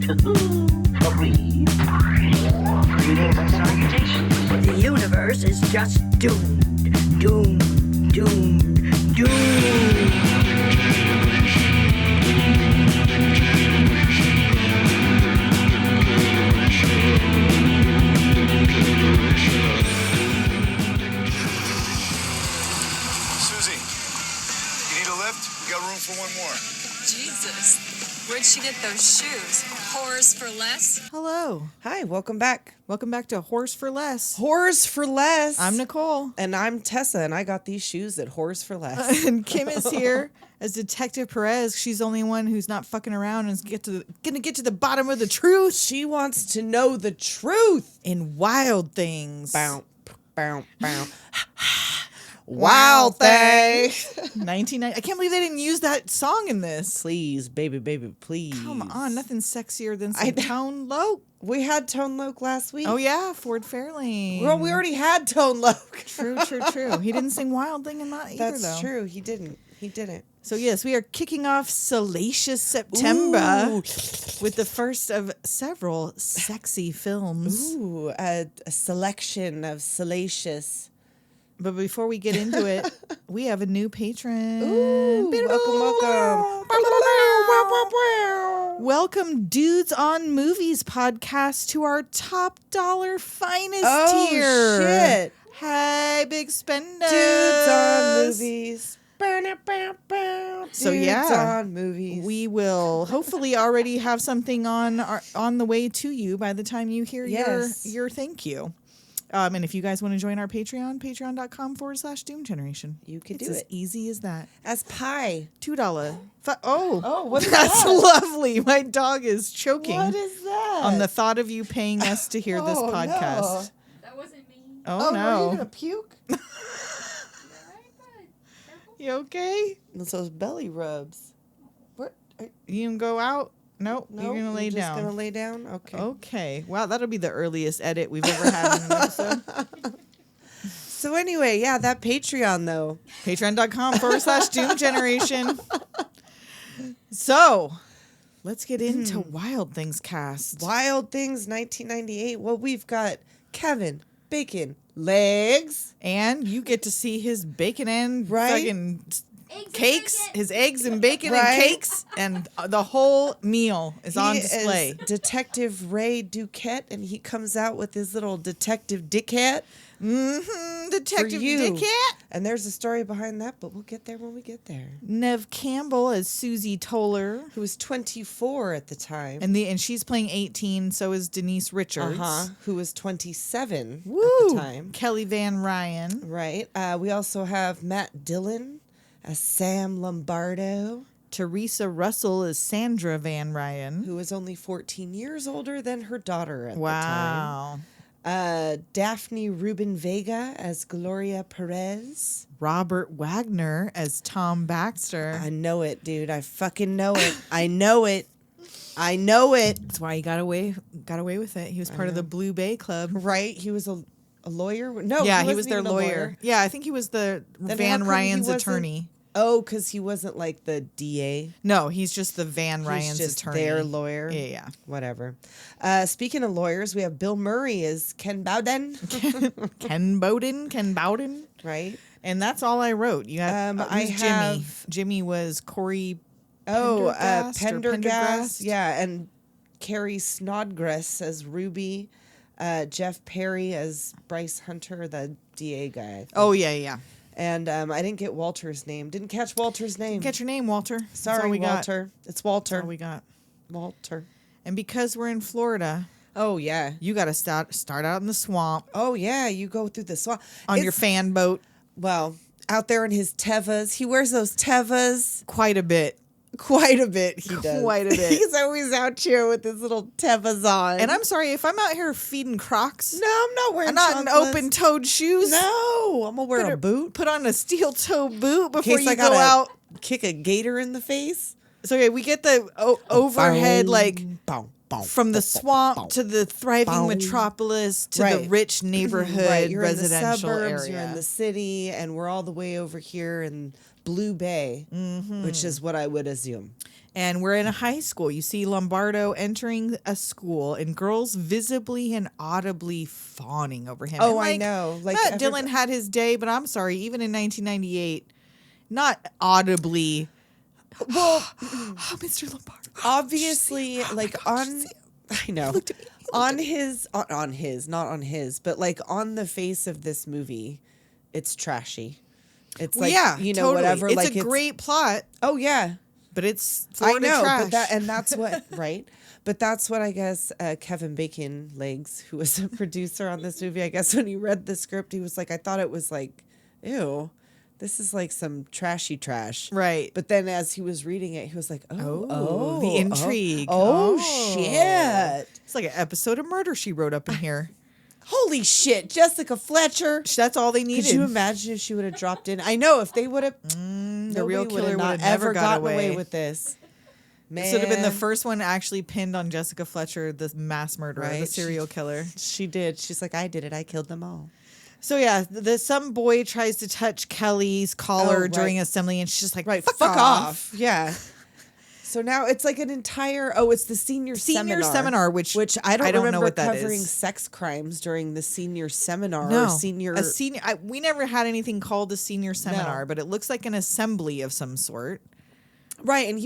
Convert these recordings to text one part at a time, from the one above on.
To whom agrees? Greetings and salutations. The universe is just doomed. Doomed. Doomed. Doomed. Susie, you need a lift? We got room for one more. Jesus. Where'd she get those shoes? Whores for less? Hello. Hi, welcome back. Welcome back to Horse for Less. Whores for Less. I'm Nicole. And I'm Tessa, and I got these shoes at Whores for Less. And Kim is here as Detective Perez. She's the only one who's not fucking around and is gonna get to the bottom of the truth She wants to know the truth. in Wild Things. Bow, bow, bow. Wild thing. 1990. I can't believe they didn't use that song in this. Please, baby, baby, please. Come on, nothing sexier than some Tone Loc. We had Tone Loc last week. Oh yeah, Ford Fairlane. Well, we already had Tone Loc. True. He didn't sing Wild Thing in that either, That's though. true. He didn't. So yes, we are kicking off Salacious September Ooh. with the first of several sexy films. Ooh, a selection of salacious. But before we get into it, we have a new patron. Ooh, welcome. Welcome, Dudes on Movies podcast, to our top dollar finest Oh, tier. shit. Hey, big spenders. Dudes on movies. So Dudes yeah, on movies. we will hopefully already have something on the way to you by the time you hear Yes. your thank you. And if you guys want to join our Patreon, patreon.com/Doom Generation. You can it's do as it. easy as that. As pie. $2. What is That's that? lovely. My dog is choking What is that? on the thought of you paying us to hear this Oh, podcast. no. That wasn't me. Oh, Are you no. gonna puke? You okay? It's those belly rubs. What? You can go out? Nope. No, You're going to lay just down. gonna lay down? Okay. Okay. Wow, that'll be the earliest edit we've ever had in an episode. So anyway, yeah, that Patreon though. Patreon.com/Doom Generation. So, let's get into Wild Things cast. Wild Things 1998. Well, we've got Kevin Bacon Legs. And you get to see his bacon and Right? fucking Eggs cakes, and bacon. his eggs and bacon Right? and cakes, and the whole meal is on He display. is Detective Ray Duquette, and he comes out with his little Detective Dickhead. Detective you. Duquette. And there's a story behind that, but we'll get there when we get there. Neve Campbell as Suzie Toller. Who was 24 at the time. And she's playing 18, so is Denise Richards. Who was 27 Woo! at the time. Kelly Van Ryan. Right. We also have Matt Dillon as Sam Lombardo, Teresa Russell as Sandra Van Ryan. who was only 14 years older than her daughter at Wow. the time. Daphne Rubin-Vega as Gloria Perez. Robert Wagner as Tom Baxter. I know it, dude. I fucking know it. I know it. That's why he got away with it. He was part of the Blue Bay Club. Right? He was a lawyer? No, Yeah, he wasn't was their even a lawyer. Yeah, I think he was the Then Van how come he Ryan's wasn't- attorney. Oh, because he wasn't like the DA. No, he's just the Van Ryan's He's just attorney. their lawyer. Yeah. Whatever. Speaking of lawyers, we have Bill Murray as Ken Bowden. Ken Bowden. Right? And that's all I wrote. You got I who's have- Jimmy was Corey Pendergast. Pendergast. Yeah, and Carrie Snodgrass as Ruby. Jeff Perry as Bryce Hunter, the DA guy. I think. Oh, yeah. And I didn't get Walter's name. Didn't catch Walter's name. Get your name, Walter. That's Sorry, all we Walter. It's Got. Walter. That's all we got. Walter. And because we're in Florida, Oh, yeah. you got to start out in the swamp Oh, yeah. You go through the swamp. on your fan boat Well, out there in his Tevas. He wears those Tevas quite a bit. quite a bit. He does. Quite a bit. He's always out here with his little Tevas on. And I'm sorry, if I'm out here feeding crocs, No, I'm not wearing I'm not in chunkless. open-toed shoes. No, I'm going to wear a boot. Put on a steel-toe boot In before case you I go gotta out. kick a gator in the face. So yeah, we get the overhead, Boom, like boom, boom, from the boom, swamp boom, to the thriving boom. metropolis to the Right. rich neighborhood Right, you're in the residential suburbs, area. you're in the city, and we're all the way over here in Blue Bay, which is what I would assume. And we're in a high school. You see Lombardo entering a school and girls visibly and audibly fawning over him. Oh, And, I know. Like Matt Dillon had his day, but I'm sorry, even in 1998, not audibly. Well, Oh, Mr. Lombardo. obviously, like on, I know, Looked at me. on his, not on his, but like on the face of this movie, it's trashy. It's like, yeah, you know, totally. whatever. It's like a great plot, Oh yeah. but it's I Florida know, trash. but that's what, right? But that's what I guess Kevin Bacon Legs, who was a producer on this movie, I guess when he read the script, he was like, I thought it was like, ew, this is like some trashy trash. Right. But then as he was reading it, he was like, oh, the intrigue. Oh, shit. It's like an episode of Murder, She Wrote up in here. Holy shit, Jessica Fletcher. That's all they needed. Could you imagine if she would have dropped in? I know, if they would have, the real killer would have ever never got gotten away. away with this. Man. This would have been the first one actually pinned on Jessica Fletcher, the mass murderer, the Right. serial killer. She did. She's like, I did it. I killed them all. So yeah, some boy tries to touch Kelly's collar right. during assembly, and she's just like, Right. fuck off. Yeah. So now it's like an entire, it's the senior seminar, which I don't know remember what that covering is. sex crimes during the senior seminar No, or senior. a senior. We never had anything called a senior seminar, but it looks like an assembly of some sort. Right. And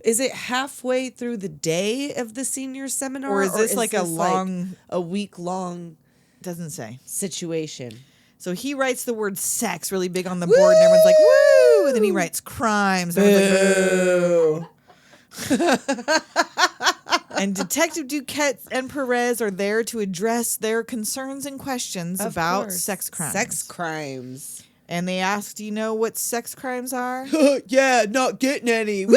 is it halfway through the day of the senior seminar? Or is this like a long, a week long doesn't say. situation? So he writes the word sex really big on the board, and everyone's like, woo! And then he writes crimes. And everyone's like, boo. And Detective Duquette and Perez are there to address their concerns and questions Of about course. sex crimes. Sex crimes. And they ask, do you know what sex crimes are? Yeah, not getting any. Woo!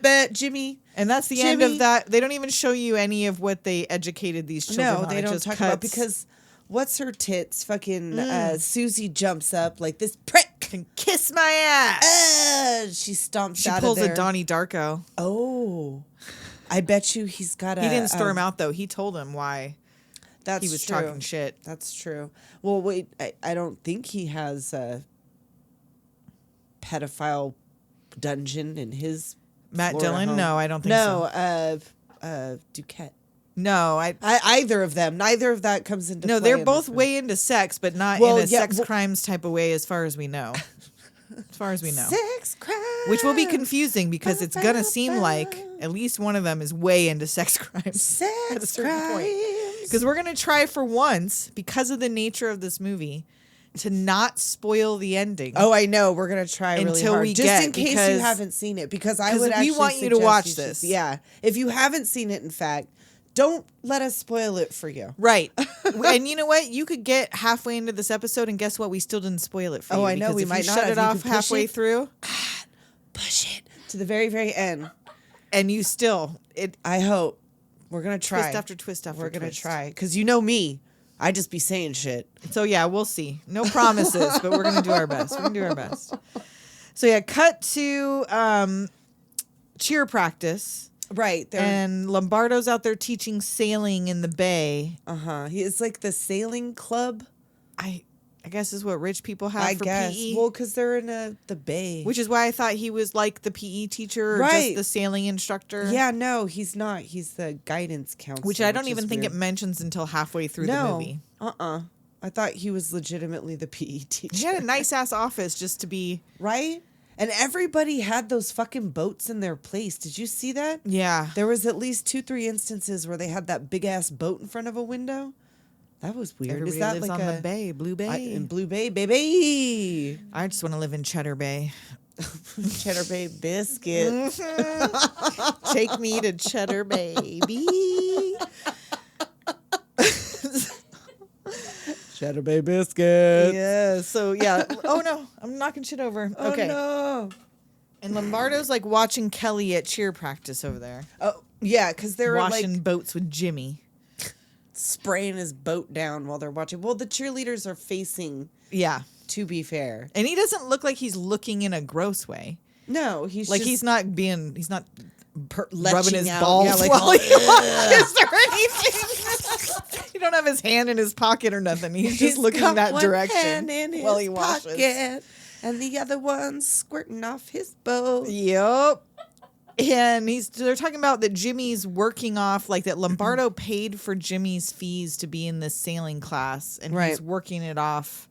Bet Jimmy. And that's the end of that. They don't even show you any of what they educated these children on. No, they It don't just talk about cuts because what's her tits? Fucking Susie jumps up like this prick. and kiss my ass. She stomps She out pulls of there. a Donnie Darko. Oh, I bet you he's got a. He didn't storm out though. He told him why That's he was true. talking shit. That's true. Well, wait, I don't think he has a pedophile dungeon in his Matt Florida Dillon? home. No, I don't think so. No, Duquette. No, Either of them. Neither of that comes into no, play they're in both this way into sex, but not Well, in a yeah, sex well- crimes type of way, as far as we know. As far as we know. Sex crime. Which will be confusing because it's gonna seem like at least one of them is way into sex crimes at a Sex certain point. crimes. Because we're gonna try for once, because of the nature of this movie, to not spoil the ending. Oh, I know. We're gonna try really Until hard, we just get, in case because- you haven't seen it. Because I 'cause would we actually want you to suggest watch should- this. Yeah, if you haven't seen it, in fact, don't let us spoil it for you. Right. And you know what? You could get halfway into this episode, and guess what? We still didn't spoil it for you. Oh, I know. because We if might you not shut have. it You off could push halfway it. through, Push it to the very, very end. and you still I hope. We're gonna try. twist after twist after We're gonna twist. try because you know me. I just be saying shit. So yeah, we'll see. No promises, but we're gonna do our best. We're gonna do our best. So yeah, cut to cheer practice. Right. And Lombardo's out there teaching sailing in the bay. It's like the sailing club. I guess is what rich people have I for guess. PE. Well, because they're in the bay. Which is why I thought he was like the PE teacher or Right. just the sailing instructor. Yeah, no, he's not. He's the guidance counselor. Which I don't even is think weird. it mentions until halfway through the movie. I thought he was legitimately the PE teacher. He had a nice ass office just to be. Right? And everybody had those fucking boats in their place. Did you see that? Yeah. There was at least 2-3 instances where they had that big ass boat in front of a window. That was weird. Everybody Is that lives like on the bay, Blue Bay. in Blue Bay, baby? I just want to live in Cheddar Bay. Cheddar Bay biscuit. Take me to Cheddar Baby. Cheddar Bay biscuit. Yeah. So yeah. Oh no, I'm knocking shit over. Okay. Oh, no. And Lombardo's like watching Kelly at cheer practice over there, Oh, yeah, because they were washing like boats with Jimmy. spraying his boat down while they're watching. Well, the cheerleaders are facing, Yeah. to be fair. And he doesn't look like he's looking in a gross way. No, he's Like just he's not rubbing leching his out. balls Yeah, like, while he watches or anything. He don't have his hand in his pocket or nothing. He's just looking got that one direction hand in while his he washes. pocket. And the other one's squirting off his boat. Yep. And they're talking about that Jimmy's working off, like that Lombardo paid for Jimmy's fees to be in this sailing class, and he's working it off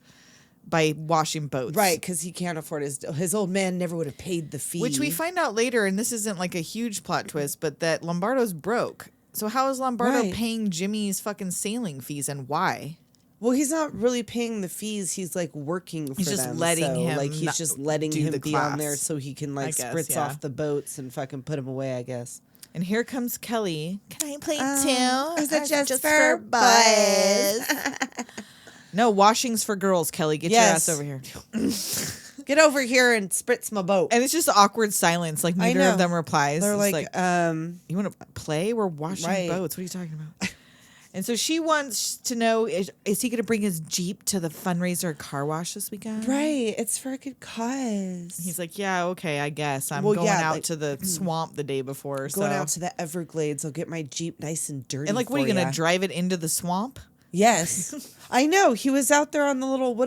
by washing boats. Right, because he can't afford his old man never would have paid the fee. Which we find out later, and this isn't like a huge plot twist, but that Lombardo's broke. So how is Lombardo paying Jimmy's fucking sailing fees, and why? Well, he's not really paying the fees. He's like working for them. He's just letting him Like he's just letting do him the be class. on there so he can like spritz off the boats and fucking put him away, I guess. And here comes Kelly. Can I play too? Is it just for boys? No, washing's for girls, Kelly. Get your ass over here. Get over here and spritz my boat. And it's just awkward silence. Like neither of them replies. They're It's like, you want to play? We're washing boats. What are you talking about? And so she wants to know, is he going to bring his Jeep to the fundraiser car wash this weekend? Right. It's for a good cause. He's like, yeah, okay, I guess. I'm going out to the swamp the day before. Going out to the Everglades. I'll get my Jeep nice and dirty. And like, what are you going to drive it into the swamp? Yes. I know. He was out there on the little,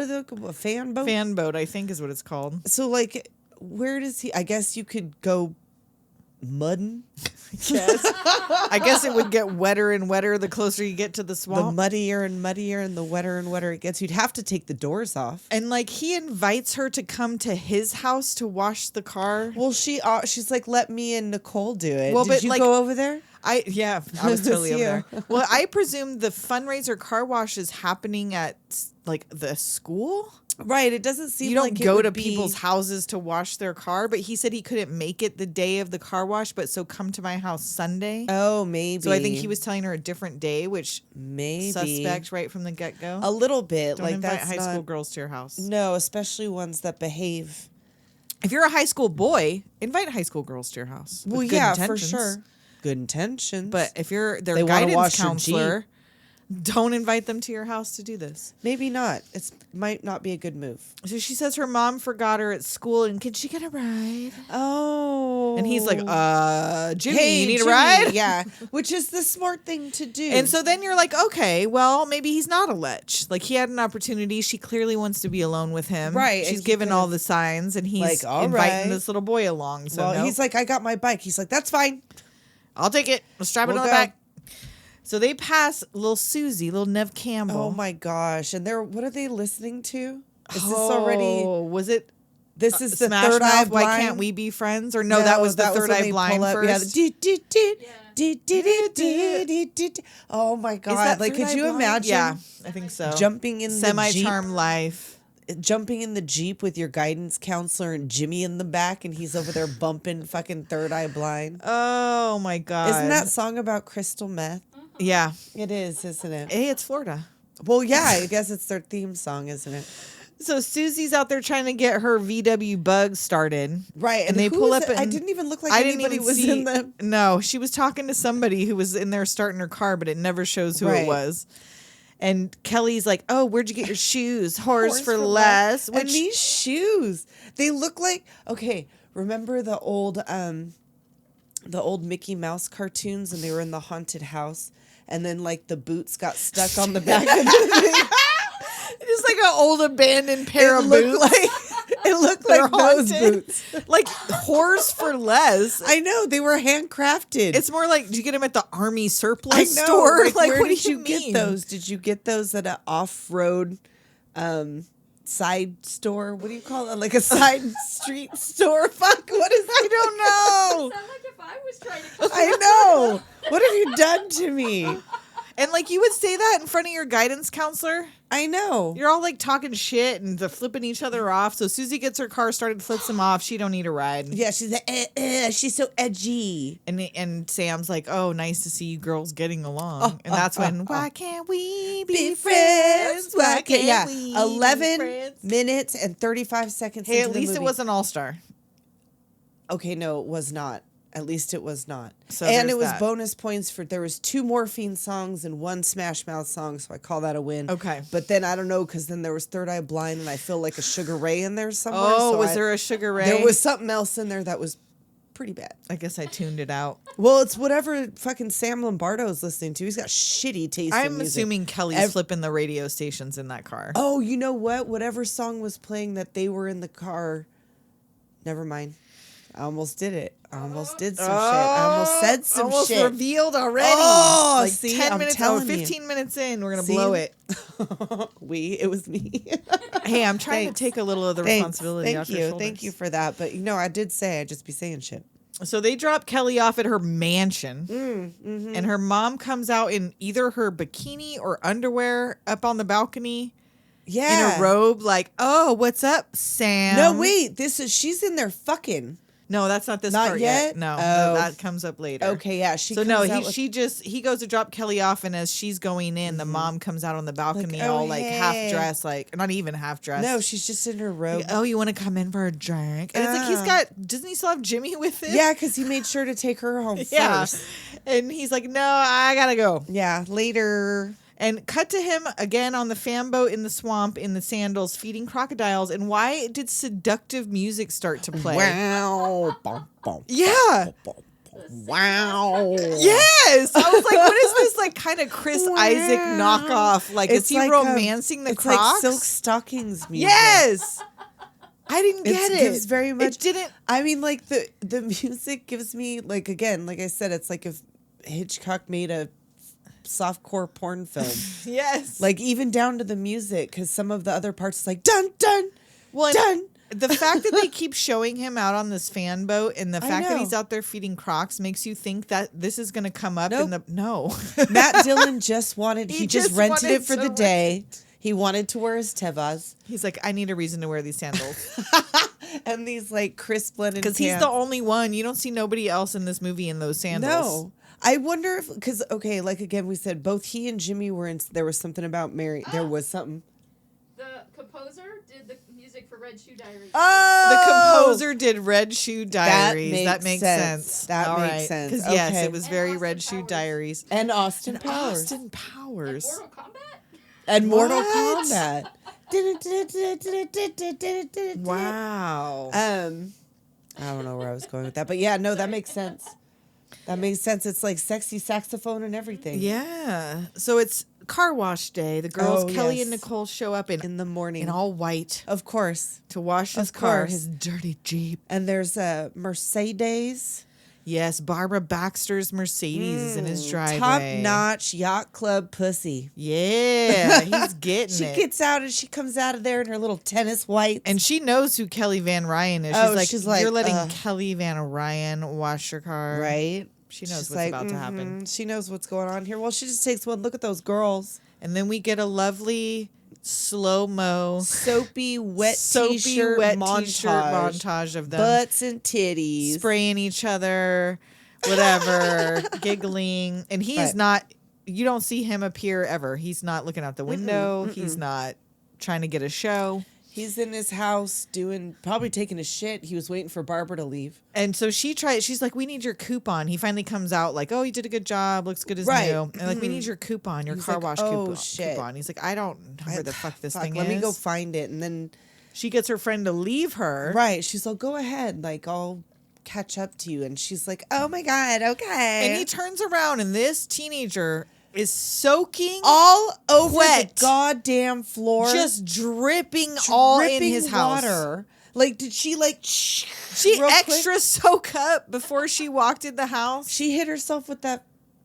a fan boat? Fan boat, I think is what it's called. So like, where does he, I guess you could go mudding. Yes. I guess it would get wetter and wetter the closer you get to the swamp. The muddier and muddier and the wetter and wetter it gets. You'd have to take the doors off. And like he invites her to come to his house to wash the car. Well, she's like, let me and Nicole do it. Well, Did but you like, go over there? I was totally over you. there. Well, I presume the fundraiser car wash is happening at like the school. Right. It doesn't seem you don't like go to people's houses to wash their car, but he said he couldn't make it the day of the car wash, but so come to my house Sunday. Oh, maybe. So I think he was telling her a different day, which maybe suspect right from the get go. A little bit. Don't like invite that's high school girls to your house. No, especially ones that behave. If you're a high school boy, invite high school girls to your house. Well, yeah, for sure. Good intentions. But if you're their They wanna guidance wash your counselor, don't invite them to your house to do this. Maybe not. It might not be a good move. So she says her mom forgot her at school, and can she get a ride? Oh. And he's like, Jimmy, hey, you need Jimmy. a ride? Yeah. Which is the smart thing to do. And so then you're like, okay, well, maybe he's not a lech. Like he had an opportunity. She clearly wants to be alone with him. Right. She's given all the signs, and he's like, all inviting right. this little boy along. So well, he's like, I got my bike. He's like, that's fine. I'll take it. We'll strap it on the back. So they pass little Susie, little Neve Campbell. Oh my gosh. And what are they listening to? Is this already? Was it? This is the Smash Third Eye Mouth, Blind. Why Can't We Be Friends? Or no, that was the Third Eye Blind first. Oh my God. Like, could you imagine? Yeah, I think so. Jumping in the Jeep. Semi-charm life. Jumping in the Jeep with your guidance counselor and Jimmy in the back, and he's over there bumping fucking Third Eye Blind. Oh my God. Isn't that song about crystal meth? Yeah. It is, isn't it? Hey, it's Florida. Well, yeah, I guess it's their theme song, isn't it? So Susie's out there trying to get her VW Bug started. Right. And they pull up I didn't even look like anybody was in them. No, she was talking to somebody who was in there starting her car, but it never shows who it was. And Kelly's like, oh, where'd you get your shoes? Whores for less. And these shoes, they look like, okay, remember the old Mickey Mouse cartoons, and they were in the haunted house, and then like the boots got stuck on the back of the thing. Just like an old abandoned pair of boots. It looked like those boots. Like whores for less. I know, they were handcrafted. It's more like, did you get them at the Army surplus I know. store? Like, Like, where what did do you get those? Did you get those at an off-road side store? What do you call it? Like a side street store? Fuck, what is that? I don't know. Sound like if I was trying to. I know. What have you done to me? And like you would say that in front of your guidance counselor. I know. You're all like talking shit and they're flipping each other off. So Susie gets her car started, flips him off. She don't need a ride. Yeah, she's like, she's so edgy. And Sam's like, oh, nice to see you girls getting along. And that's when, why can't we be friends? Why can't we be 11 friends? minutes and 35 seconds Hey, into at the least it movie. was an all-star. Okay, no, it was not. At least it was not. So and there's it was that. bonus points for, there was 2 Morphine songs and 1 Smash Mouth song, so I call that a win. Okay. But then I don't know, because then there was Third Eye Blind, and I feel like a Sugar Ray in there somewhere. Oh, so was there a Sugar Ray? There was something else in there that was pretty bad. I guess I tuned it out. Well, it's whatever fucking Sam Lombardo is listening to. He's got shitty taste in I'm music. assuming Kelly's flipping the radio stations in that car. Oh, you know what? Whatever song was playing that they were in the car. Never mind. I almost did it. I almost did some shit. I almost said some almost shit. revealed already. Oh, like see, 10 I'm minutes, telling you. 15 minutes in, we're going to See? blow it. It was me. Hey, I'm trying Thanks. to take a little of the responsibility off your shoulders. Thank you for that. But, I did say I'd just be saying shit. So they drop Kelly off at her mansion, Mm-hmm. and her mom comes out in either her bikini or underwear up on the balcony Yeah. in a robe, like, oh, what's up, Sam? No, wait. She's in there fucking. No, that's not this Not part yet? No, Oh. that comes up later. Okay, yeah. He goes to drop Kelly off, and as she's going in, the mom comes out on the balcony, Like, oh, all like hey. half dressed, like not even half dressed. No, she's just in her robe. Like, oh, you want to come in for a drink? And it's like doesn't he still have Jimmy with him? Yeah, because he made sure to take her home Yeah. first. And he's like, no, I gotta go. Yeah, later. And cut to him again on the fan boat in the swamp in the sandals feeding crocodiles. And why did seductive music start to play? Wow. Bum, bum, Yeah. bum, bum. Wow. Yes. I was like, what is this like kind of Chris Isaac knockoff? Like, is he romancing the it's Crocs? like Silk Stockings music. Yes. I didn't get it. Gives very much. It didn't. I mean, like the music gives me like again, like I said, it's like if Hitchcock made a softcore porn film. Yes. Like even down to the music, because some of the other parts is like dun dun, Well, dun. the fact that they keep showing him out on this fan boat and the fact that know. he's out there feeding Crocs makes you think that this is going to come up Nope. in the no. Matt Dillon just wanted. He just rented wanted it for so the much. day. He wanted to wear his Tevas He's like, I need a reason to wear these sandals and these like crisp linen because pants. he's the only one. You don't see nobody else in this movie in those sandals. No. I wonder if, because, okay, like again, we said both he and Jimmy were in, there was something about Mary. There was something. The composer did the music for Red Shoe Diaries. The composer did Red Shoe Diaries. That makes sense. That All makes right. sense. Because yes, Okay. it was very And Red Austin Shoe Powers. Diaries. And Austin Powers. Austin Powers. Mortal Kombat? And Mortal What? Kombat. Wow. I don't know where I was going with that, but yeah, no, that makes sense. That makes sense. It's like sexy saxophone and everything. Yeah. So it's car wash day. The girls, Oh, Kelly yes. and Nicole, show up In the morning. in all white Of course. to wash his Of car, course. his dirty Jeep. And there's a Mercedes. Yes, Barbara Baxter's Mercedes is in his driveway. Top-notch yacht club pussy. Yeah, he's getting She it. gets out and she comes out of there in her little tennis whites. And she knows who Kelly Van Ryan is. Oh, She's she's like, like, you're letting ugh. Kelly Van Ryan wash your car. right? She knows She's what's like, about to happen. She knows what's going on here. Well, she just takes one look at those girls. And then we get a lovely slow-mo, Soapy, wet soapy, t-shirt wet montage. t-shirt montage of them Butts and titties. spraying each other, whatever, giggling. And he is Right. not, you don't see him appear ever. He's not looking out the window. He's not trying to get a show. He's in his house probably taking a shit. He was waiting for Barbara to leave. And so she's like, we need your coupon. He finally comes out like, oh, you did a good job. Looks good as Right. new. And like, we need your coupon, your He's car like, wash oh, shit. coupon. He's like, I don't know where the fuck this thing Let is. me go find it. And then, She gets her friend to leave her. right, she's like, go ahead. Like, I'll catch up to you. And she's like, oh my God, okay. And he turns around and this teenager is soaking all over wet. the goddamn floor. just dripping all in dripping his house. water. Like, did she like She real extra quick? soak up before she walked in the house. She hit herself with that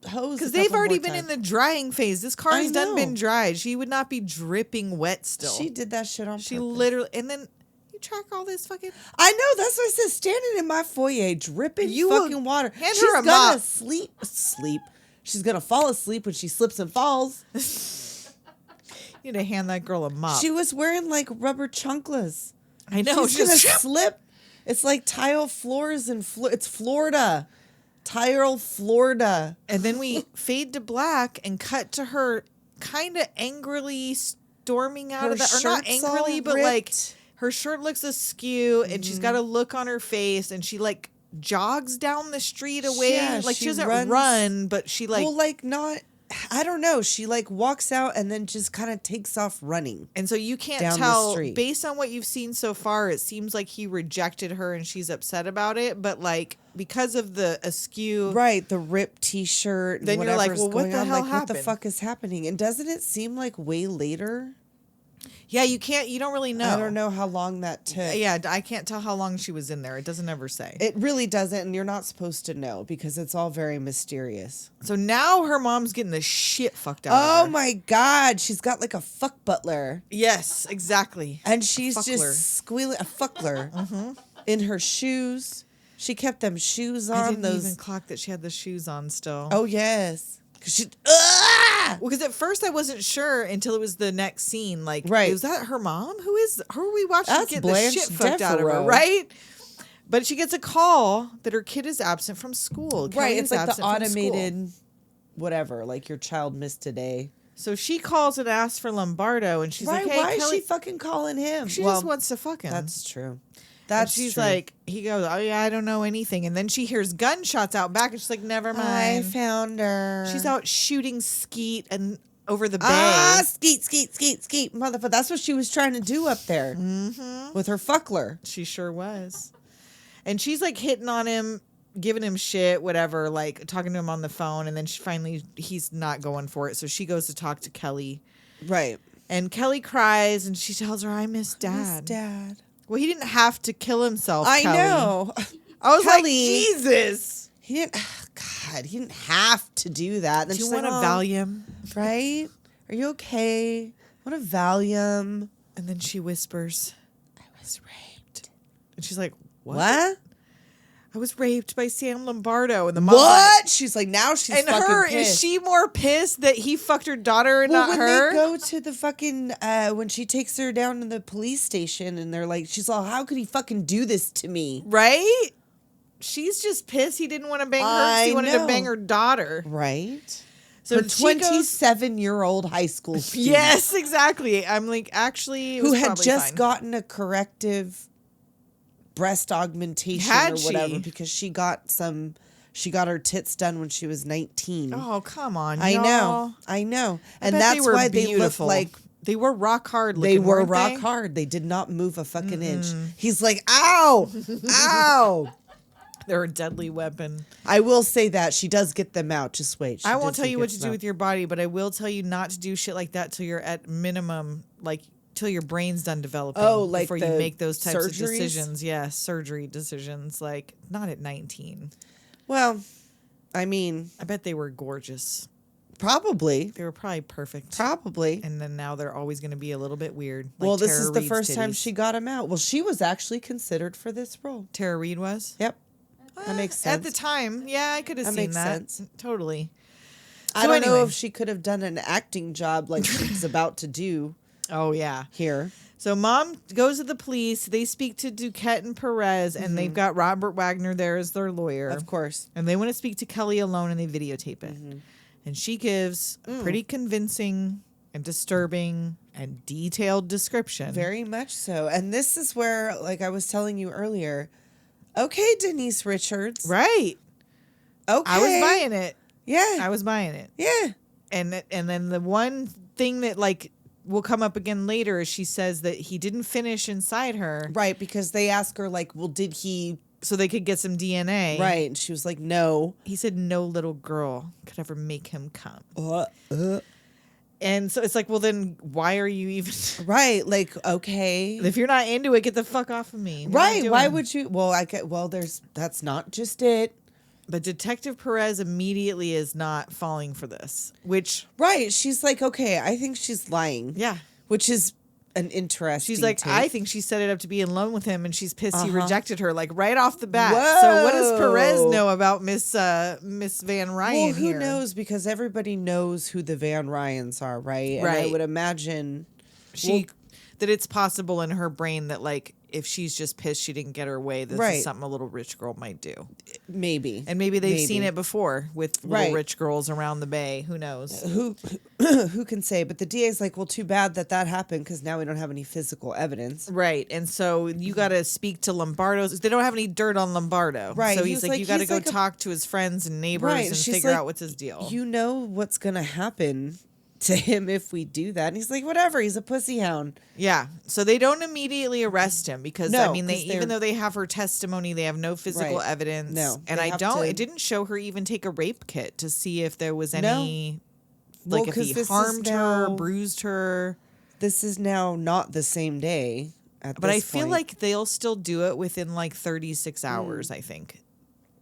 hose. Because they've already been in the drying phase. This car I has done know. been dried. She would not be dripping wet still. She did that shit on She purpose. literally, and then you track all this fucking. I know. That's what I said. Standing in my foyer, dripping You will fucking water. hand She's her a gonna mop. sleep. She's gonna fall asleep when she slips and falls. You need to hand that girl a mop. She was wearing like rubber chanclas. I know. She's gonna Just slip. It's like tile floors and it's Florida. Tile Florida. and then we fade to black and cut to her kind of angrily storming out Her of the, or not shirt's all angrily, but like ripped. her shirt looks askew and she's got a look on her face and she like jogs down the street away. Yeah, like she she doesn't runs- run, but she like well, like not I don't know. She like walks out and then just kind of takes off running. And so you can't down the tell, street. based on what you've seen so far, it seems like he rejected her and she's upset about it. But like, because of the askew. Right, the ripped t-shirt. And then you're like, well, what the hell happened? What the fuck is happening? And doesn't it seem like way later? Yeah, you don't really know. I don't know how long that took. Yeah, I can't tell how long she was in there. It doesn't ever say. It really doesn't, and you're not supposed to know because it's all very mysterious. So now her mom's getting the shit fucked out Oh of her. my God, she's got like a fuck butler. Yes, exactly. And she's Fuckler. just squealing, a fuckler, in her shoes. She kept them shoes on. I didn't even clock that she had the shoes on still. Oh, yes. 'Cause she... Well, because at first I wasn't sure until it was the next scene. Like, Right. is that her mom? Who are we watching That's get Blanche the shit fucked out of her, Devereaux. right? But she gets a call that her kid is absent from school. Right, Kelly it's is like the absent from school. automated whatever, like your child missed today. So she calls and asks for Lombardo, and she's Right, like, hey, why Kelly, is she fucking calling him? she just wants to fuck him. That's true. And she's like, he goes, oh yeah, I don't know anything. And then she hears gunshots out back, and she's like, never I mind. found her. She's out shooting skeet and over the bay. Ah, skeet, motherfucker. That's what she was trying to do up there with her fuckler. She sure was. And she's like hitting on him, giving him shit, whatever, like talking to him on the phone. And then he's not going for it. So she goes to talk to Kelly. Right. And Kelly cries and she tells her, I miss Dad. Miss Dad. Well, he didn't have to kill himself. I Kelly. know. I was like, Kelly. Jesus. He didn't. God, he didn't have to do that. Then Do you she's want like, a Valium? Right? Are you okay? Want a Valium? And then she whispers, I was raped. and she's like, what? I was raped by Sam Lombardo. And the mom's What? She's like, now she's and fucking her, pissed. is she more pissed that he fucked her daughter and Well, not when her? they go to the fucking, when she takes her down to the police station and they're like, she's all, how could he fucking do this to me? Right? She's just pissed he didn't want to bang her 'cause he wanted to bang her daughter. Right? So Her she goes, 27-year-old high school student. yes, exactly. I'm like, actually, it Who was had probably just fine. gotten a corrective breast augmentation Had or she? whatever because she got her tits done when she was 19. Oh, come on, I y'all. know. I And bet that's they were why beautiful. they look like they were rock hard. they Looking, were weren't rock they? hard. They did not move a fucking inch. He's like, ow, ow. They're a deadly weapon. I will say that she does get them out. Just wait. I won't tell you what to do with your body, but I will tell you not to do shit like that till you're at minimum, like till your brain's done developing. Oh, like before you the make those types surgeries? of decisions. Yeah, surgery decisions. Like not at 19. Well, I mean, I bet they were gorgeous. probably. They were probably perfect. Probably. And then now they're always going to be a little bit weird. Like Well, this Tara is the Reid's first time titties. she got him out. Well, she was actually considered for this role. Tara Reid was. Yep. That makes sense. At the time, yeah, I could have That seen makes that. sense. Totally. I So don't know anyway. if she could have done an acting job like she's about to do Oh yeah. here. So mom goes to the police. They speak to Duquette and Perez, and they've got Robert Wagner there as their lawyer. Of course. And they want to speak to Kelly alone, and they videotape it. And she gives a pretty convincing and disturbing and detailed description. Very much so. And this is where, like I was telling you earlier, okay, Denise Richards. Right. Okay. I was buying it. Yeah. I was buying it. Yeah. And then the one thing that like will come up again later is she says that he didn't finish inside her. Right, because they ask her, like, well, did he... So they could get some DNA. Right. And she was like, no. He said no little girl could ever make him come. And so it's like, well, then why are you even... Right. Like, okay. If you're not into it, get the fuck off of me. What are you Right. Why doing? would you... Well, that's not just it. But Detective Perez immediately is not falling for this, which... Right. She's like, okay, I think she's lying. Yeah. Which is an interesting She's like, take. I think she set it up to be in love with him, and she's pissed he Uh-huh. rejected her, like right off the bat. Whoa. So what does Perez know about Miss Van Ryan Well, who here? knows? Because everybody knows who the Van Ryans are, right? And I Right. would imagine... That it's possible in her brain that like if she's just pissed she didn't get her way, this Right. is something a little rich girl might do. Maybe. And maybe they've seen it before with little Right. rich girls around the bay. Who knows? Who can say? But the DA's like, well, too bad that happened because now we don't have any physical evidence. Right. And so you got to speak to Lombardo's. They don't have any dirt on Lombardo. Right. So He he's was like, you got to he's go like talk to his friends and neighbors Right. and She's figure like, out what's his deal. You know what's going to happen to him if we do that. And he's like, whatever. He's a pussy hound. Yeah. So they don't immediately arrest him because, No, I mean, 'cause even though they have her testimony, they have no physical Right. evidence. No, And they have it didn't show her even take a rape kit to see if there was No. any, Well, like if 'cause he this is harmed her, now- bruised her. This is now not the same day. But I feel like they'll still do it within like 36 hours, I think.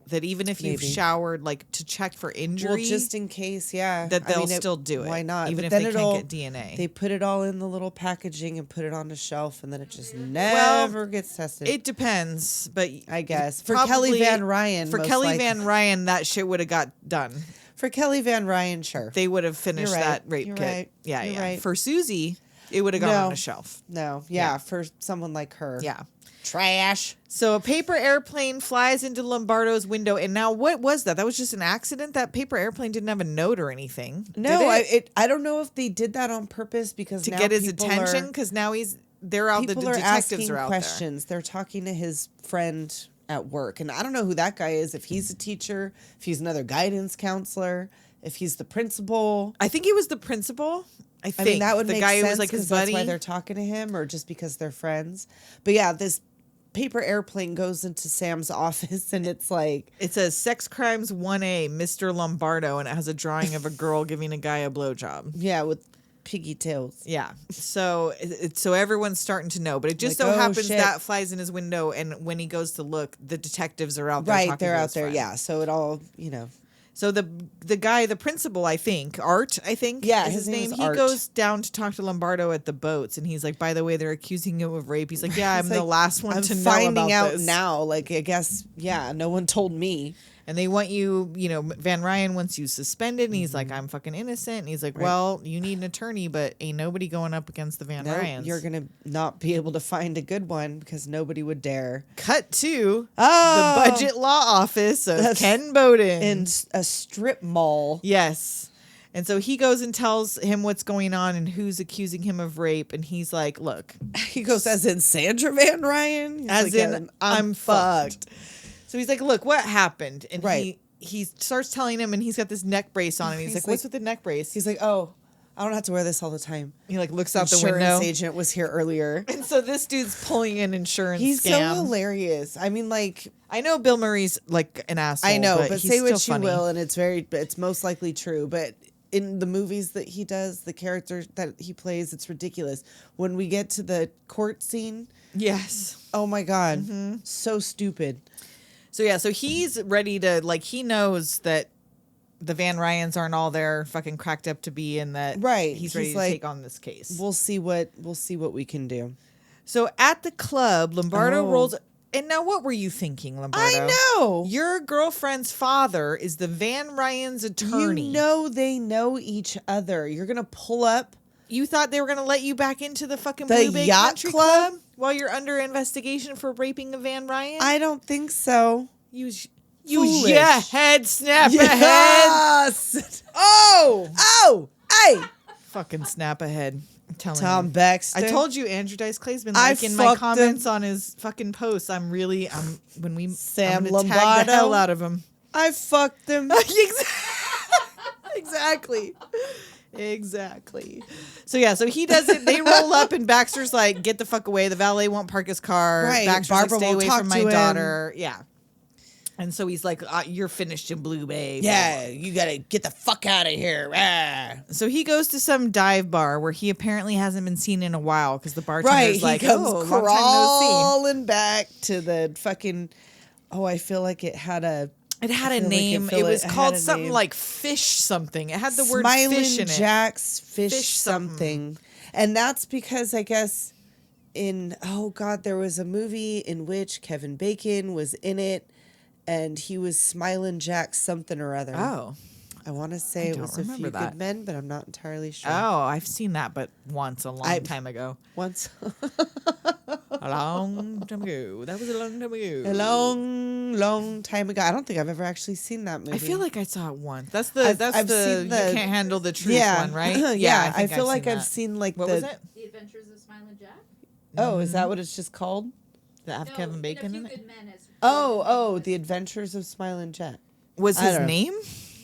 That even if you've Maybe. showered, like to check for injury, well, just in case, yeah, that they'll still do it. Why not? Even But if then they it'll- can't get DNA. They put it all in the little packaging and put it on the shelf, and then it just never gets tested. It depends, but I guess. For probably- Kelly Van Ryan, For most Kelly likely. Van Ryan, that shit would have got done. For Kelly Van Ryan, sure. They would have finished You're right. that rape You're kit. right. Yeah, You're yeah. right. For Susie, it would have gone No. on a shelf. No, Yeah. for someone like her. Yeah. Trash. So a paper airplane flies into Lombardo's window, and now what was that? That was just an accident. That paper airplane didn't have a note or anything. No, did it? I don't know if they did that on purpose because To now get his people attention are- because now they're out. The people are detectives asking are out questions. They're talking to his friend at work, and I don't know who that guy is. If he's a teacher, if he's another guidance counselor, if he's the principal. there. I think he was the principal. I think I mean, that would the make guy sense who was like his 'cause that's buddy. why they're talking to him, or just because they're friends. But yeah, this paper airplane goes into Sam's office, and it's like, It says Sex Crimes 1A, Mr. Lombardo, and it has a drawing of a girl giving a guy a blowjob. yeah, with piggy tails. Yeah. So so everyone's starting to know, but it just Like, so oh, happens shit. that flies in his window, and when he goes to look, the detectives are out there. Right, talking they're to out his there. friend. Yeah, so it all, So the guy, the principal, I think, Art, I think, Yeah, is his his name name. is He Art. goes down to talk to Lombardo at the boats, and he's like, "By the way, they're accusing him of rape." He's like, "Yeah, I'm It's the like, last one I'm to know finding about out this." now. Like, I guess, yeah, no one told me. And they want you, Van Ryan wants you suspended, and he's like, "I'm fucking innocent." And he's like, Right. "Well, you need an attorney, but ain't nobody going up against the Van No, Ryans." you're gonna not be able to find a good one because nobody would dare. Cut to Oh, the budget law office of Ken Bowden. in a strip mall. Yes. And so he goes and tells him what's going on and who's accusing him of rape. And he's like, "Look, He goes, as in Sandra Van Ryan, He's as like, in I'm fucked." So he's like, "Look, what happened?" And Right. he starts telling him, and he's got this neck brace on, and he's like, "What's with the neck brace?" He's like, oh, I don't have to wear this all the time. He like looks out the Insurance window. agent was here earlier. And so this dude's pulling an insurance He's scam. so hilarious. I mean, like, I know Bill Murray's like an asshole. I know, but he's say what still you funny. will, and it's most likely true. But in the movies that he does, the character that he plays, it's ridiculous. When we get to the court scene, Yes. oh my god, Mm-hmm. so stupid. So yeah, so he's ready to he knows that the Van Ryans aren't all there fucking cracked up to be, and that Right. he's ready He's to like, take on this case. We'll see what we can do. So at the club, Lombardo Oh. rolls. And now, what were you thinking, Lombardo? I know. Your girlfriend's father is the Van Ryans' attorney. You know they know each other. You're gonna pull up. You thought they were going to let you back into the fucking The Blue Bay yacht Country club? Club while you're under investigation for raping a Van Ryan? I don't think so. Use Foolish. your head, snap ahead. Yes. Oh. Hey. Fucking snap ahead. I'm telling Tom you. Baxter. I told you Andrew Dice Clay's been I liking my fucked comments him. on his fucking posts. I'm Sam I'm gonna tag Lombardo. the hell out of him. I fucked him. Exactly. Exactly. So yeah, so he does it. They roll up, and Baxter's like, "Get the fuck away." The valet won't park his car. Right. Baxter's Barbara like, "Stay won't away talk from to my him. daughter." Yeah. And so he's like, "You're finished in Blue Bay." Yeah, you gotta get the fuck out of here. Ah. So he goes to some dive bar where he apparently hasn't been seen in a while because the bartender's Right, like, he comes "Oh, long time no see." crawling back to the fucking. Oh, I feel like it had a. It had I a feel like name. it It was had called a something name. like Fish something. It had the word Smiling fish in it. Jack's fish, Fish something. And that's because I guess there was a movie in which Kevin Bacon was in it, and he was Smiling Jack something or other. Oh. I want to say it don't was A remember Few that. Good Men, but I'm not entirely sure. Oh, I've seen that, but once a long time ago. Once. A long time ago. That was a long time ago. A long time ago. I don't think I've ever actually seen that movie. I feel like I saw it once. That's I've the seen you the- can't handle the truth yeah. one, right? I feel like I've seen like What the. was it? The Adventures of Smiling Jack. Oh, is that what it's just called? That have Kevin Bacon in it? Good Men as Oh, The Adventures of Smiling Jack. Was I his don't know. name?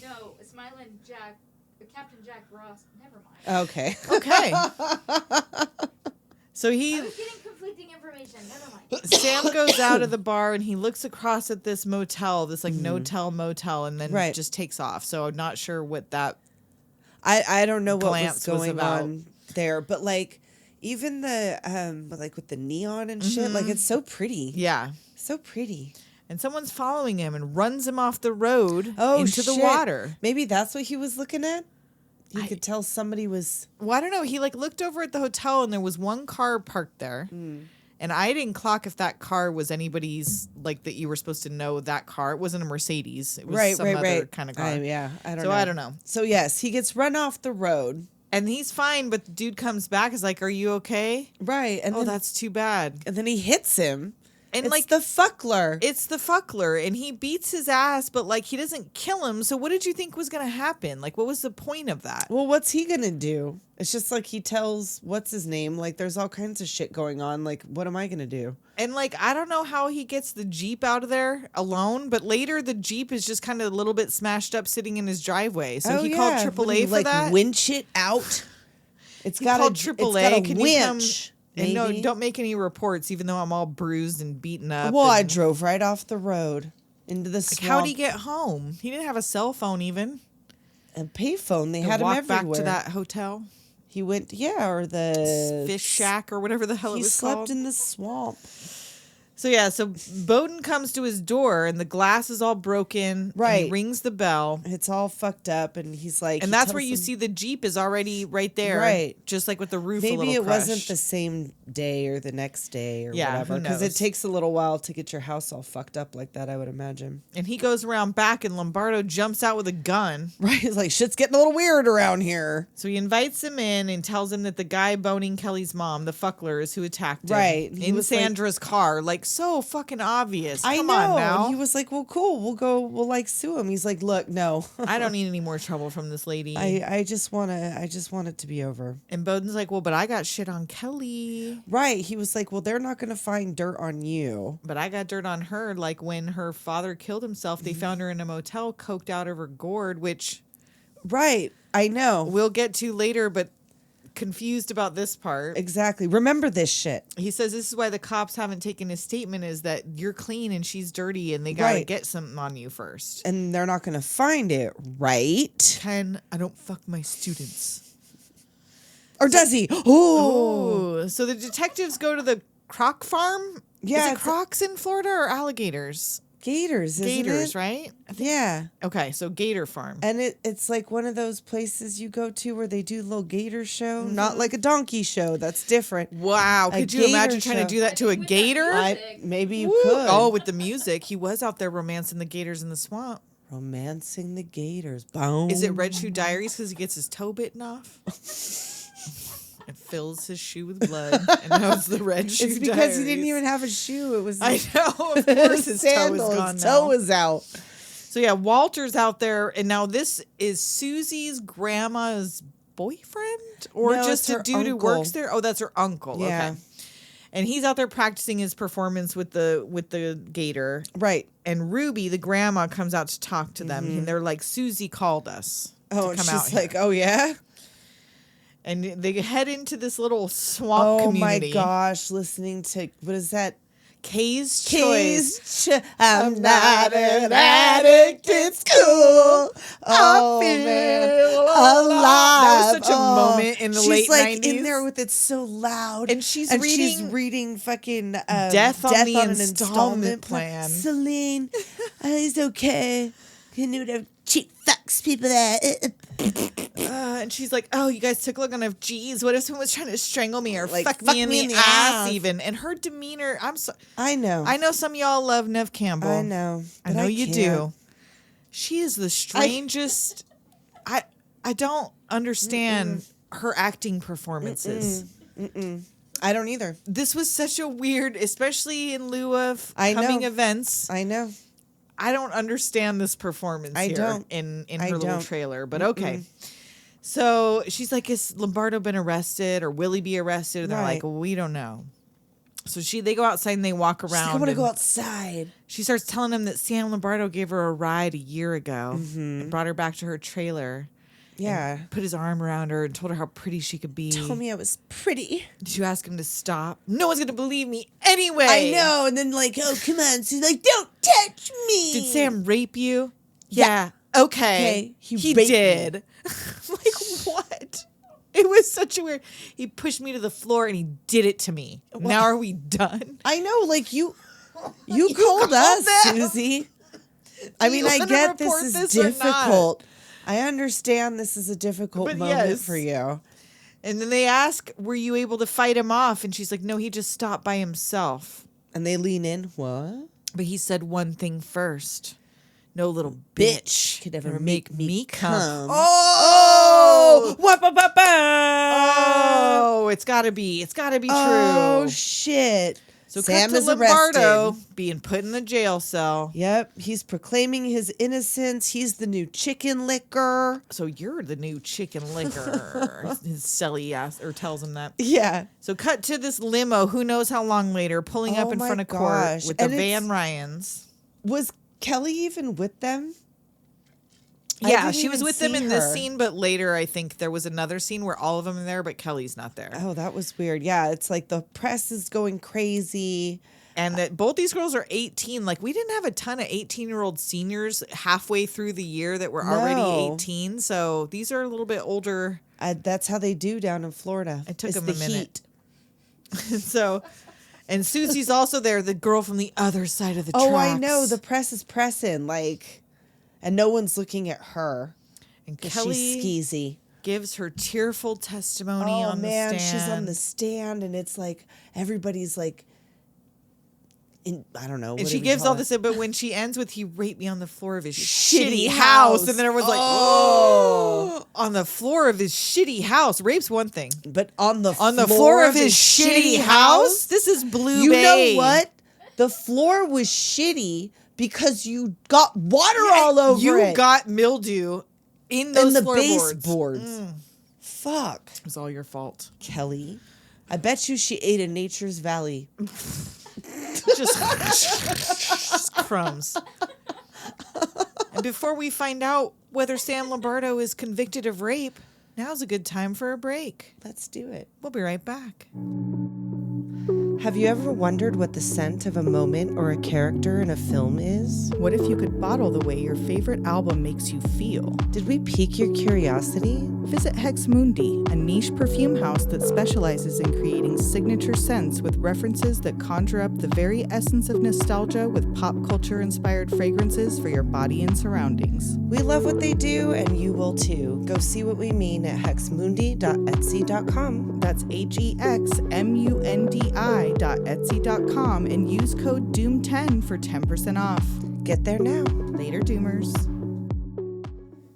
No, Smiling Jack, Captain Jack Ross. Never mind. Okay. Okay. So I he was getting conflicting information. Never mind. Sam goes out of the bar and he looks across at this motel, this like no-tell motel, and then Right. just takes off. So I'm not sure what that. I don't know what was Glance was going about. on there, but like even the like with the neon and shit, like it's so pretty. Yeah. So pretty. And someone's following him and runs him off the road Oh, into the shit. water. Maybe that's what he was looking at. He could tell somebody was. Well, I don't know. He like looked over at the hotel and there was one car parked there. And I didn't clock if that car was anybody's, like that you were supposed to know that car. It wasn't a Mercedes. It was some other kind of car. I don't know. I don't know. So yes, he gets run off the road. And he's fine, but the dude comes back, is like, "Are you okay?" Right. And Oh, then, that's too bad. and then he hits him. And It's like the fuckler. it's the fuckler, and he beats his ass, but like he doesn't kill him. So what did you think was gonna happen? Like, what was the point of that? Well, what's he gonna do? It's just like he tells what's his name. Like there's all kinds of shit going on. Like what am I gonna do? And like I don't know how he gets the Jeep out of there alone, but later the Jeep is just kind of a little bit smashed up, sitting in his driveway. So he called Wouldn't AAA he, for like, that. winch it out. It's He got called a AAA. Can you come? winch. And no, maybe? don't make any reports, even though I'm all bruised and beaten up. Well, I and- drove right off the road into the Like, swamp. how'd he get home? He didn't have a cell phone even. A payphone. They And had him walk everywhere. back to that hotel, He went, or the fish shack or whatever the hell He it was slept called. in the swamp. So yeah, so Bowden comes to his door and the glass is all broken. And Right. he rings the bell. It's all fucked up, and he's like, And he that's tells where you him- see the Jeep is already right there. Right. Just like with the roof a Maybe little it wasn't crushed. the same day or the next day or Yeah, whatever, who because knows? it takes a little while to get your house all fucked up like that. I would imagine. And he goes around back and Lombardo jumps out with a gun. Right? It's like shit's getting a little weird around here. So he invites him in and tells him that the guy boning Kelly's mom, the fuckler, is who attacked him. Right. He In was like- Sandra's car. Like, so fucking obvious. I Come know. on now. And he was like, "Well, cool. We'll like sue him." He's like, "Look, no, I don't need any more trouble from this lady. I just want it to be over." And Bowden's like, well, but I got shit on Kelly. Right? He was like, "Well, they're not going to find dirt on you." But I got dirt on her. Like when her father killed himself, Mm-hmm. they found her in a motel, coked out of her gourd, which Right? I know. we'll get to later, but confused about this part. Exactly. Remember this shit. He says this is why the cops haven't taken his statement, is that you're clean and she's dirty and they got to Right. get something on you first. And they're not going to find it, right? Ken, I don't fuck my students. Or does he? Oh, Ooh. So the detectives go to the croc farm? Yeah, Is it it's a- crocs in Florida or alligators? gators, isn't Gators, it? right? Yeah. Okay, so Gator Farm. And it's like one of those places you go to where they do a little gator show. Mm-hmm. Not like a donkey show. That's different. Wow, A could you gator imagine trying show. to do that to a gator? Maybe you Woo. could. Oh, with the music. He was out there romancing the gators in the swamp. Romancing the gators. Boom. Is it Red Shoe Diaries because he gets his toe bitten off? It fills his shoe with blood. And now it's the Red Shoe It's because Diaries. he didn't even have a shoe. It was I know. Of course his toe is sandal. gone His now. toe is out. So yeah, Walter's out there. And now this is Susie's grandma's boyfriend? Or No, just it's a her dude who uncle. works there? Oh, that's her uncle. Yeah. Okay. And he's out there practicing his performance with the gator. Right. And Ruby, the grandma, comes out to talk to them. And they're like, Susie called us Oh, to and come she's out here. like, oh, yeah? And they head into this little swamp Oh, community. my gosh. Listening to, what is that? Kay's Choice. I'm not an addict. It's cool. Oh, man. Alive. That was such a Oh. moment in the she's late like 90s. in there with it so loud. And she's reading fucking Death on the an Installment Plan. Celine, it's okay. You know what cheap fucks people that. And she's like, oh, you guys took a look on of G's. What if someone was trying to strangle me or Like, fuck me in the ass even? And her demeanor, I'm so. I know. I know some of y'all love Neve Campbell. I know. I but know you can't. do. She is the strangest. I don't understand her acting performances. I don't either. This was such a weird, especially in lieu of I coming know. events. I know. I don't understand this performance I here don't. in I her little don't. trailer, but okay. So she's like, is Lombardo been arrested or will he be arrested? And they're like, Right. we don't know. So they go outside and they walk around. She's like, I want to and go outside. She starts telling him that Sam Lombardo gave her a ride a year ago and brought her back to her trailer. Yeah. Put his arm around her and told her how pretty she could be. Told me I was pretty. Did you ask him to stop? No one's going to believe me anyway. I know. And then like, oh, come on. She's like, don't touch me. Did Sam rape you? Yeah. Okay. Okay, he did. raped me. Like, what? It was such a weird. He pushed me to the floor and he did it to me. Now are we done? I know. Like you called us, them. Susie. I mean, you I wanna get this report is this or not? difficult. I understand this is a difficult But moment yes. for you. And then they ask, were you able to fight him off? And she's like, no, he just stopped by himself. And they lean in. What? But he said one thing first. No little bitch could ever ever make me come. Oh! Wah-ba-ba-ba! Oh, it's gotta be true. Oh, shit. So Sam cut to is Lombardo arrested. being put in the jail cell. Yep, he's proclaiming his innocence. He's the new chicken licker. So you're the new chicken licker. His celly ass or tells him that. Yeah. So cut to this limo, who knows how long later, pulling up Oh in my front of gosh. court with the And it's- Van Ryans. Was Kelly even with them? I Yeah, didn't she was even with them see in this her. scene, but later I think there was another scene where all of them are there, but Kelly's not there. Oh, that was weird. Yeah, it's like the press is going crazy. And that both these girls are 18. Like, we didn't have a ton of 18-year-old seniors halfway through the year that were already No. 18. So these are a little bit older. That's how they do down in Florida. It took It's them the a minute. heat. So, and Susie's also there, the girl from the other side of the Oh, tracks. I know. The press is pressing, like, and no one's looking at her. And 'Cause Kelly she's skeezy. gives her tearful testimony Oh on man, the stand. she's on the stand, and it's like everybody's like, I don't know. And what she do we gives call all it? this, but when she ends with, he raped me on the floor of his Shitty shitty house. house. And then everyone's like, oh, on the floor of his shitty house. Rape's one thing. But on the Floor of his shitty house? This is Blue You Bay. know what? The floor was shitty because you got water all over you it. got mildew in those in the floorboards. baseboards. Fuck, It was all your fault. Kelly. I bet you she ate in Nature's Valley. Just crumbs. And before we find out whether Sam Lombardo is convicted of rape, now's a good time for a break. Let's do it. We'll be right back. Have you ever wondered what the scent of a moment or a character in a film is? What if you could bottle the way your favorite album makes you feel? Did we pique your curiosity? Visit Hex Mundi, a niche perfume house that specializes in creating signature scents with references that conjure up the very essence of nostalgia with pop culture inspired fragrances for your body and surroundings. We love what they do, and you will too. Go see what we mean at hexmundi.etsy.com. That's HEXMUNDI.etsy.com and use code DOOM10 for 10% off. Get there now. Later, Doomers.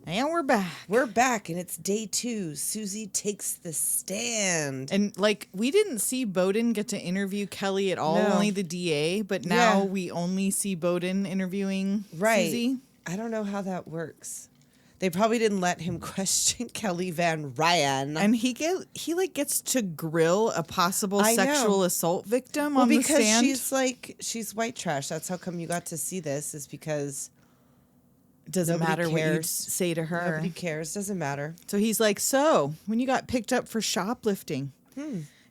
And we're back. We're back, and it's day 2. Susie takes the stand. And like, we didn't see Bowden get to interview Kelly at all, No. only the DA, but now Yeah. we only see Bowden interviewing Right. Susie. I don't know how that works. They probably didn't let him question Kelly Van Ryan. And he gets to grill a possible I know. sexual assault victim well, on the because stand. she's white trash. That's how come you got to see this, is because Doesn't nobody matter what you cares. say to her. Nobody cares. Doesn't matter. So he's like, so when you got picked up for shoplifting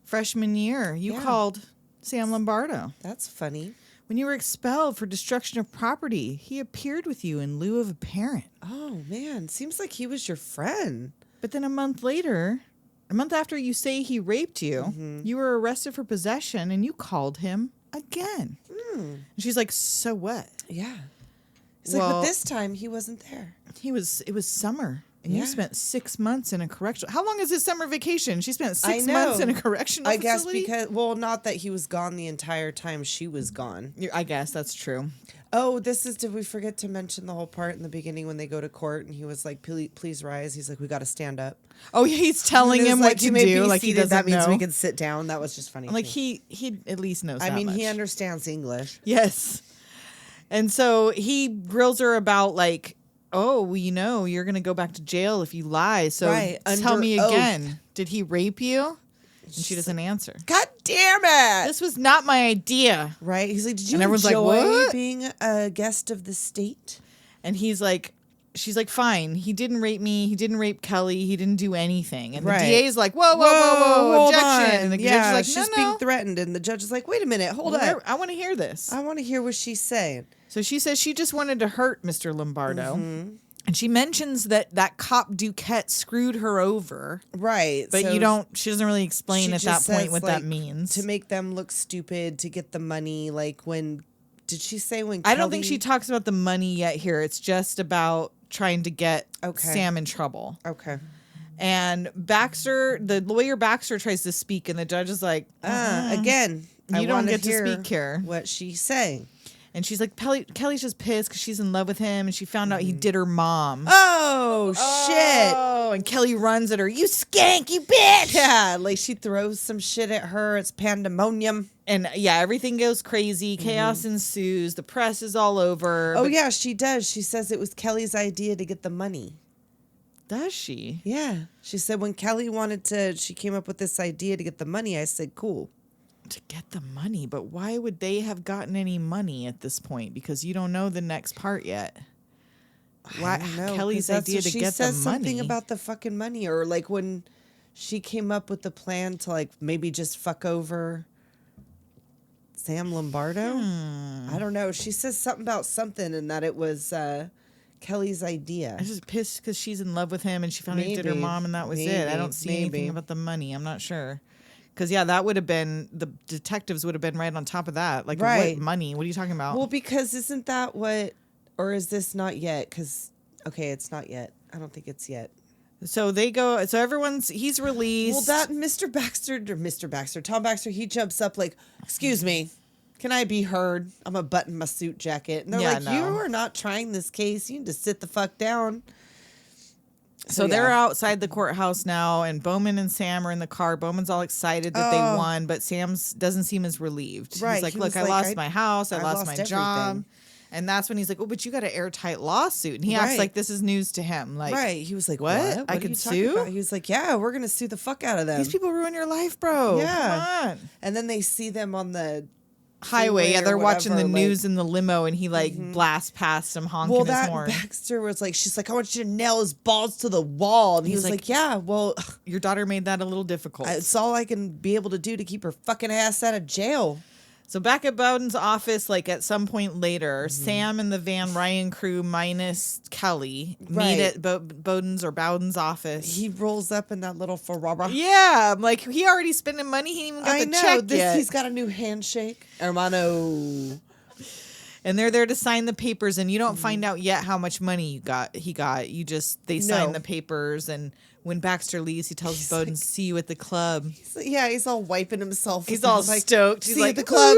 freshman year, you Yeah. called Sam Lombardo. That's funny. When you were expelled for destruction of property, he appeared with you in lieu of a parent. Oh, man. Seems like he was your friend. But then a month after you say he raped you, you were arrested for possession and you called him again. And she's like, so what? Yeah. He's like, Well- but this time he wasn't there. It was summer. And you spent 6 months in a correctional. How long is his summer vacation? She spent 6 months in a correctional facility? guess because, not that he was gone the entire time she was gone. I guess that's true. Oh, did we forget to mention the whole part in the beginning when they go to court and he was like, please rise. He's like, we got to stand up. Oh, he's telling him what to do. Like he doesn't that means know. we can sit down. That was just funny. Like he at least knows that much. He understands English. Yes. And so he grills her about like, oh, well, you're going to go back to jail if you lie. So tell me again, did he rape you? And she doesn't answer. God damn it. This was not my idea. Right. He's like, did you and everyone's enjoy like, what? being a guest of the state? And she's like, fine. He didn't rape me. He didn't rape Kelly. He didn't do anything. And the DA is like, whoa, objection. And the judge is like, she's being threatened. And the judge is like, wait a minute, hold up. I want to hear this. I want to hear what she's saying. So she says she just wanted to hurt Mr. Lombardo. Mm-hmm. And she mentions that cop Duquette screwed her over. Right. But she doesn't really explain at that point what that means. To make them look stupid, to get the money. Like did she say when I don't think she talks about the money yet here. It's just about trying to get Sam in trouble. Okay. And the lawyer Baxter tries to speak and the judge is like, again, you don't get to speak here. What she's saying. And she's like, Kelly's just pissed because she's in love with him and she found out he did her mom. Oh, shit. Oh, and Kelly runs at her, you skank, you bitch. Yeah, like she throws some shit at her. It's pandemonium. And yeah, everything goes crazy. Chaos ensues. The press is all over. Oh, yeah, she does. She says it was Kelly's idea to get the money. Does she? Yeah. She said when Kelly she came up with this idea to get the money, I said, cool. To get the money, but why would they have gotten any money at this point? Because you don't know the next part yet. Why Kelly's idea to get the money? She says something about the fucking money, or like when she came up with the plan to like maybe just fuck over Sam Lombardo. I don't know. She says something about something and that it was Kelly's idea. I'm just pissed because she's in love with him and she found out he did her mom and that was it. I don't see anything about the money. I'm not sure. Because, that would have been, the detectives would have been right on top of that. Like, what money? What are you talking about? Well, because isn't that or is this not yet? Because, it's not yet. I don't think it's yet. So he's released. Well, that Tom Baxter, he jumps up like, excuse me, can I be heard? I'm going to button my suit jacket. And they're you are not trying this case. You need to sit the fuck down. So they're outside the courthouse now, and Bowman and Sam are in the car. Bowman's all excited that they won, but Sam doesn't seem as relieved. Right. He's like, look, I lost my house. I lost my job. And that's when he's like, oh, but you got an airtight lawsuit. And he acts like this is news to him. Like, he was like, what? I could sue? He was like, yeah, we're going to sue the fuck out of them. These people ruin your life, bro. Yeah. Come on. And then they see them on the highway. They're watching the news in the limo, and he blasts past him, honking his horn. Well, that Baxter was like, she's like, I want you to nail his balls to the wall. And he was like, yeah, well, your daughter made that a little difficult. It's all I can be able to do to keep her fucking ass out of jail. So back at Bowden's office, like at some point later, Sam and the Van Ryan crew minus Kelly meet at Bowden's office. He rolls up in that little Ferrari. Yeah, I'm like, he already spending money. He didn't even got the check yet. He's got a new handshake. Hermano. And they're there to sign the papers, and you don't find out yet how much money he got. They sign the papers, and when Baxter leaves, he tells Bowden, see you at the club. He's all wiping himself. He's all stoked. He's see like, at the club.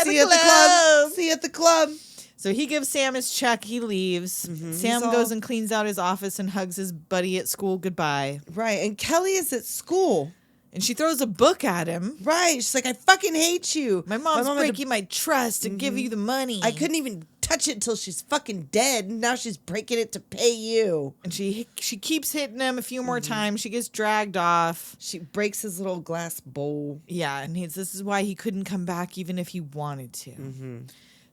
See you at the club. See you at the club. So he gives Sam his check. He leaves. Sam goes and cleans out his office and hugs his buddy at school goodbye. Right. And Kelly is at school. And she throws a book at him. Right. She's like, I fucking hate you. My mom's breaking my trust to give you the money. I couldn't even touch it until she's fucking dead. And now she's breaking it to pay you. And she keeps hitting him a few more times. She gets dragged off. She breaks his little glass bowl. Yeah. And this is why he couldn't come back even if he wanted to.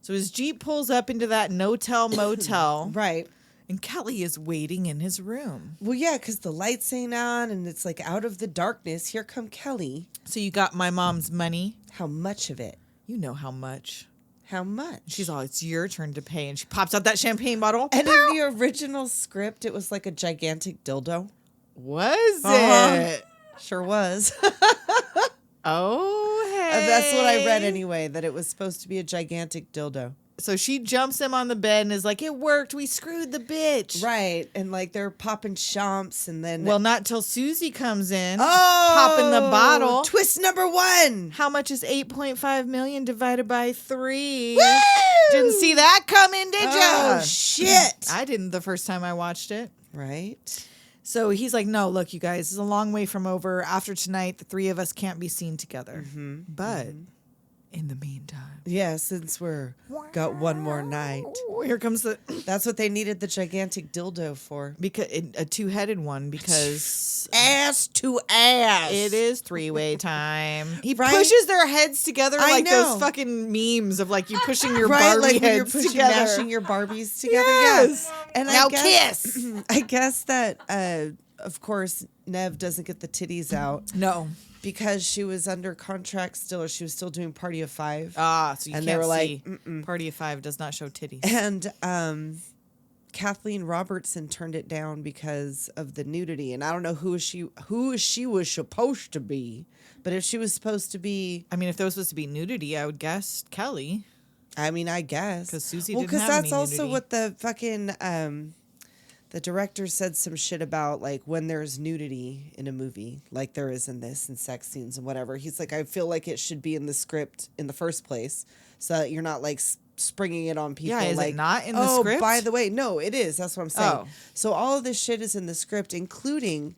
So his Jeep pulls up into that no-tell motel. Right. And Kelly is waiting in his room. Well, yeah, because the lights ain't on and it's like out of the darkness. Here come Kelly. So you got my mom's money? How much of it? You know how much. How much? She's all, it's your turn to pay. And she pops out that champagne bottle. And in the original script, it was like a gigantic dildo. Was it? Sure was. Oh, hey. That's what I read anyway, that it was supposed to be a gigantic dildo. So she jumps him on the bed and is like, it worked. We screwed the bitch. Right. And like they're popping chomps and then. Well, not till Susie comes in. Popping the bottle. Twist number 1. How much is 8.5 million divided by 3? Woo! Didn't see that coming, did ya? Oh, shit. I didn't the first time I watched it. Right. So he's like, no, look, you guys, it's a long way from over. After tonight, the 3 of us can't be seen together. But in the meantime. Yeah, since we're got one more night. Here comes the... That's what they needed the gigantic dildo for. Because a 2-headed one, because... Ass to ass. It is 3-way time. He Right? pushes their heads together I like know. those fucking memes of like you pushing your Right, Barbie like when you're heads pushing, together. mashing your Barbies together. Yes. Yeah. And Now I guess, kiss. I guess that, of course, Neve doesn't get the titties out No. because she was under contract still, or she was still doing Party of 5. Ah, so you And can't they were like, see. Party of 5 does not show titties. And Kathleen Robertson turned it down because of the nudity. And I don't know who she was supposed to be, but if she was supposed to be, I mean, if there was supposed to be nudity, I would guess Kelly. I mean, I guess 'Cause Susie well, didn't have that's any also nudity. what the fucking the director said some shit about, like when there's nudity in a movie, like there is in this, and sex scenes and whatever. He's like, I feel like it should be in the script in the first place, so that you're not like springing it on people. Yeah, is it like, not in the oh, script? by the way, no, it is. That's what I'm saying. Oh. So all of this shit is in the script, including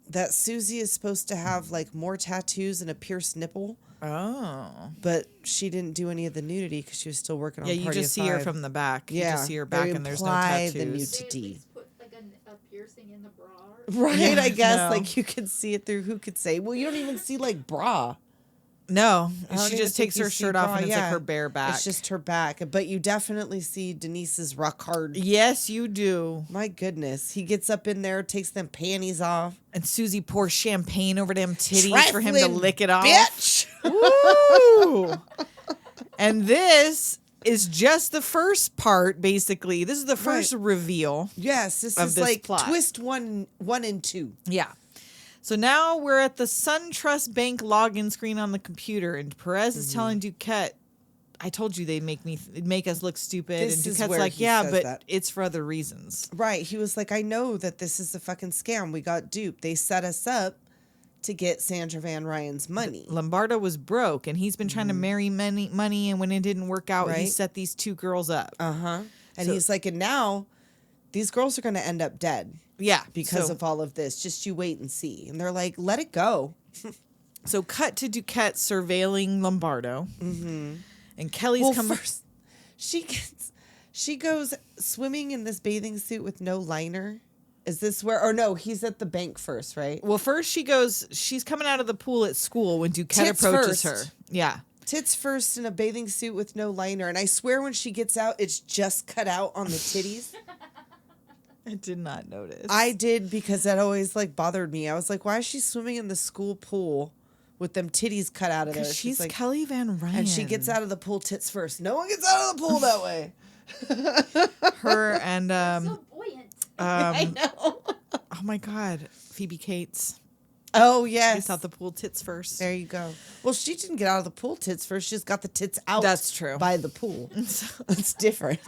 that Susie is supposed to have like more tattoos and a pierced nipple. Oh. But she didn't do any of the nudity because she was still working on Yeah, you Party just of see her 5. from the back. You Yeah, just see her back they and there's no imply the tattoos. nudity. They at least put like a piercing in the bra. Right, Yeah, I guess no. like you could see it through. Who could say? Well, you don't even see like bra. No, I don't she even just think takes you her see shirt off bra, and it's yeah. like her bare back. It's just her back, but you definitely see Denise's rock hard. Yes, you do. My goodness, he gets up in there, takes them panties off. And Susie pours champagne over them titties for him to Trifling lick it off. bitch. Woo! And this is just the first part, basically. This is the first reveal. Yes, this Of is this like plot. twist one and 2. Yeah. So now we're at the SunTrust Bank login screen on the computer, and Perez is telling Duquette, I told you they'd make us look stupid. This and is Duquette's where like, he yeah, says but that. it's for other reasons. Right. He was like, I know that this is a fucking scam. We got duped. They set us up to get Sandra Van Ryan's money. Lombardo was broke, and he's been trying to marry money, and when it didn't work out, he Right. set these 2 girls up. Uh-huh. And So- he's like, and now these girls are going to end up dead Yeah. because so, of all of this. Just you wait and see. And they're like, let it go. So cut to Duquette surveilling Lombardo. Mm-hmm. And Kelly's come first, she goes swimming in this bathing suit with no liner. Is this where, or no, he's at the bank first, right? Well, first she's coming out of the pool at school when Duquette Tits approaches first. her. Yeah. Tits first in a bathing suit with no liner. And I swear when she gets out, it's just cut out on the titties. I did not notice. I did because that always like bothered me. I was like, why is she swimming in the school pool with them titties cut out of there? Because she's like, Kelly Van Ryan. and she gets out of the pool tits first. No one gets out of the pool that way. Her and So buoyant. I know. oh my God, Phoebe Cates. Oh She yes. gets out the pool tits first. There you go. Well, she didn't get out of the pool tits first. She just got the tits out. That's true. By the pool. It's different.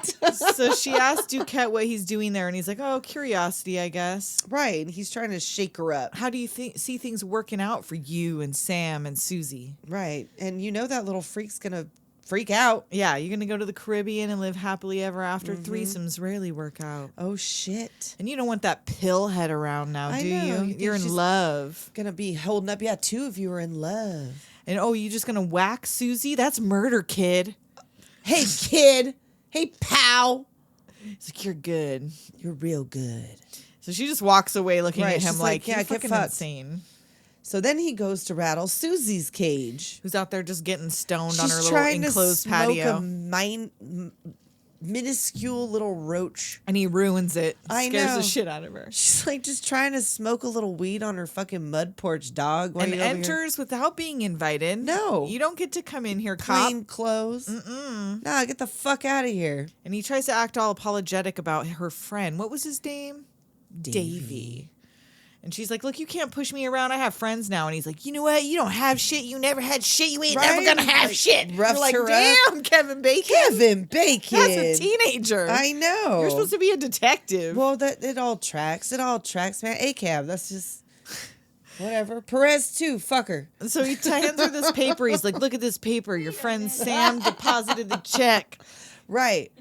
So she asked Duquette what he's doing there, and he's like, "Oh, curiosity, I guess." Right. And he's trying to shake her up. How do you see things working out for you and Sam and Susie? Right. And you know that little freak's gonna freak out. Yeah, you're gonna go to the Caribbean and live happily ever after. Threesomes rarely work out. Oh shit. And you don't want that pill head around now, I do know. you? You think You're in she's- love. Gonna be holding up. Yeah, 2 of you are in love. And oh, you just gonna whack Susie? That's murder, kid. Hey kid. Hey pal. It's like, you're good. You're real good. So she just walks away looking Right, at him she's like, like, yeah, you're get fucking fucked. insane. So then he goes to rattle Susie's cage. Who's out there just getting stoned on She's her little trying to enclosed smoke patio. a minuscule little roach. And he ruins it. I Scares know. the shit out of her. She's like just trying to smoke a little weed on her fucking mud porch, dog. While And you're over here enters without being invited. No. You don't get to come in here, cop. plain clothes. Nah, get the fuck out of here. And he tries to act all apologetic about her friend. What was his name? Davy. And she's like, look, you can't push me around. I have friends now. And he's like, you know what? You don't have shit. You never had shit. You ain't never going to have shit. roughs You're like, her up. damn, Kevin Bacon. Kevin Bacon. That's a teenager. I know. You're supposed to be a detective. Well, it all tracks. It all tracks, man. ACAB. That's just whatever. Perez too. Fuck her. So he hands her this paper. He's like, look at this paper. Your friend Sam deposited the check. Right.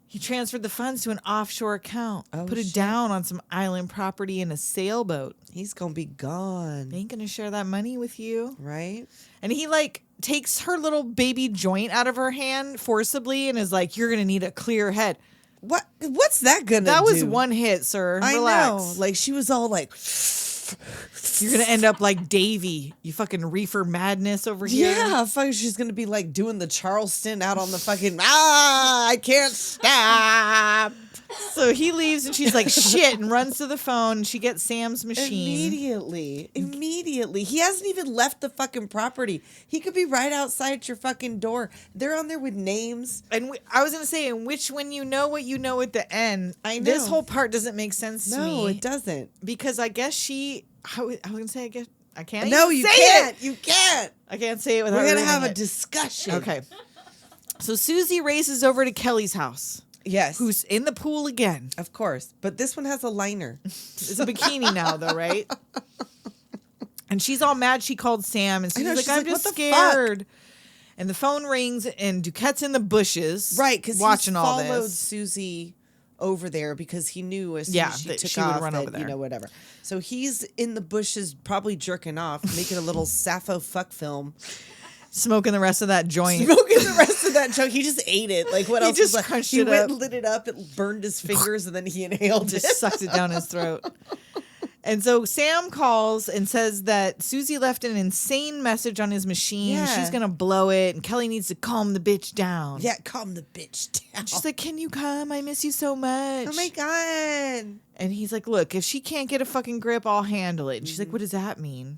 He transferred the funds to an offshore account. Oh, put it shit. down on some island property in a sailboat. He's gonna be gone. They ain't gonna share that money with you. Right. And he like takes her little baby joint out of her hand forcibly and is like, you're gonna need a clear head. What's that gonna do? That was one hit, sir. I Relax. know. Like she was all like, You're gonna end up like Davy, you fucking reefer madness over here. yeah, fuck. She's gonna be like doing the Charleston out on the fucking. I can't stop. So he leaves and she's like, shit, and runs to the phone. She gets Sam's machine. Immediately. He hasn't even left the fucking property. He could be right outside your fucking door. They're on there with names. And I was gonna say, in which when you know what you know at the end, I know. this whole part doesn't make sense to me. No, it doesn't. Because I guess I was gonna say, I can't. No, even you say can't. It. You can't. I can't say it without. We're gonna ruining have a it. discussion. Okay. So Susie races over to Kelly's house, Yes. who's in the pool again. Of course. But this one has a liner. It's a bikini now, though, right? And she's all mad. She called Sam, and I know, Susie's she's like, I'm like, just "What the fuck?" scared. And the phone rings, and Duquette's in the bushes, Right, because watching he all followed this. Susie over there because he knew as soon Yeah, as she that took she would off run that, over there. you know, whatever. So he's in the bushes, probably jerking off, making a little Sappho fuck film. Smoking the rest of that joint. Smoking the rest of that chunk. He just ate it. Like, what He else? just was left? crunched He it went up. and lit it up. It burned his fingers, and then he inhaled it. Just sucked it down his throat. And so Sam calls and says that Susie left an insane message on his machine. Yeah. She's going to blow it, and Kelly needs to calm the bitch down. Yeah, calm the bitch down. She's like, can you come? I miss you so much. oh my God. And he's like, look, if she can't get a fucking grip, I'll handle it. And she's like, what does that mean?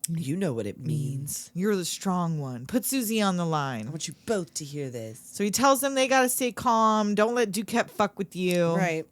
You know what it means. You're the strong one. Put Susie on the I line. want you both to hear this. So he tells them they got to stay calm. Don't let Duquette fuck with you. Right.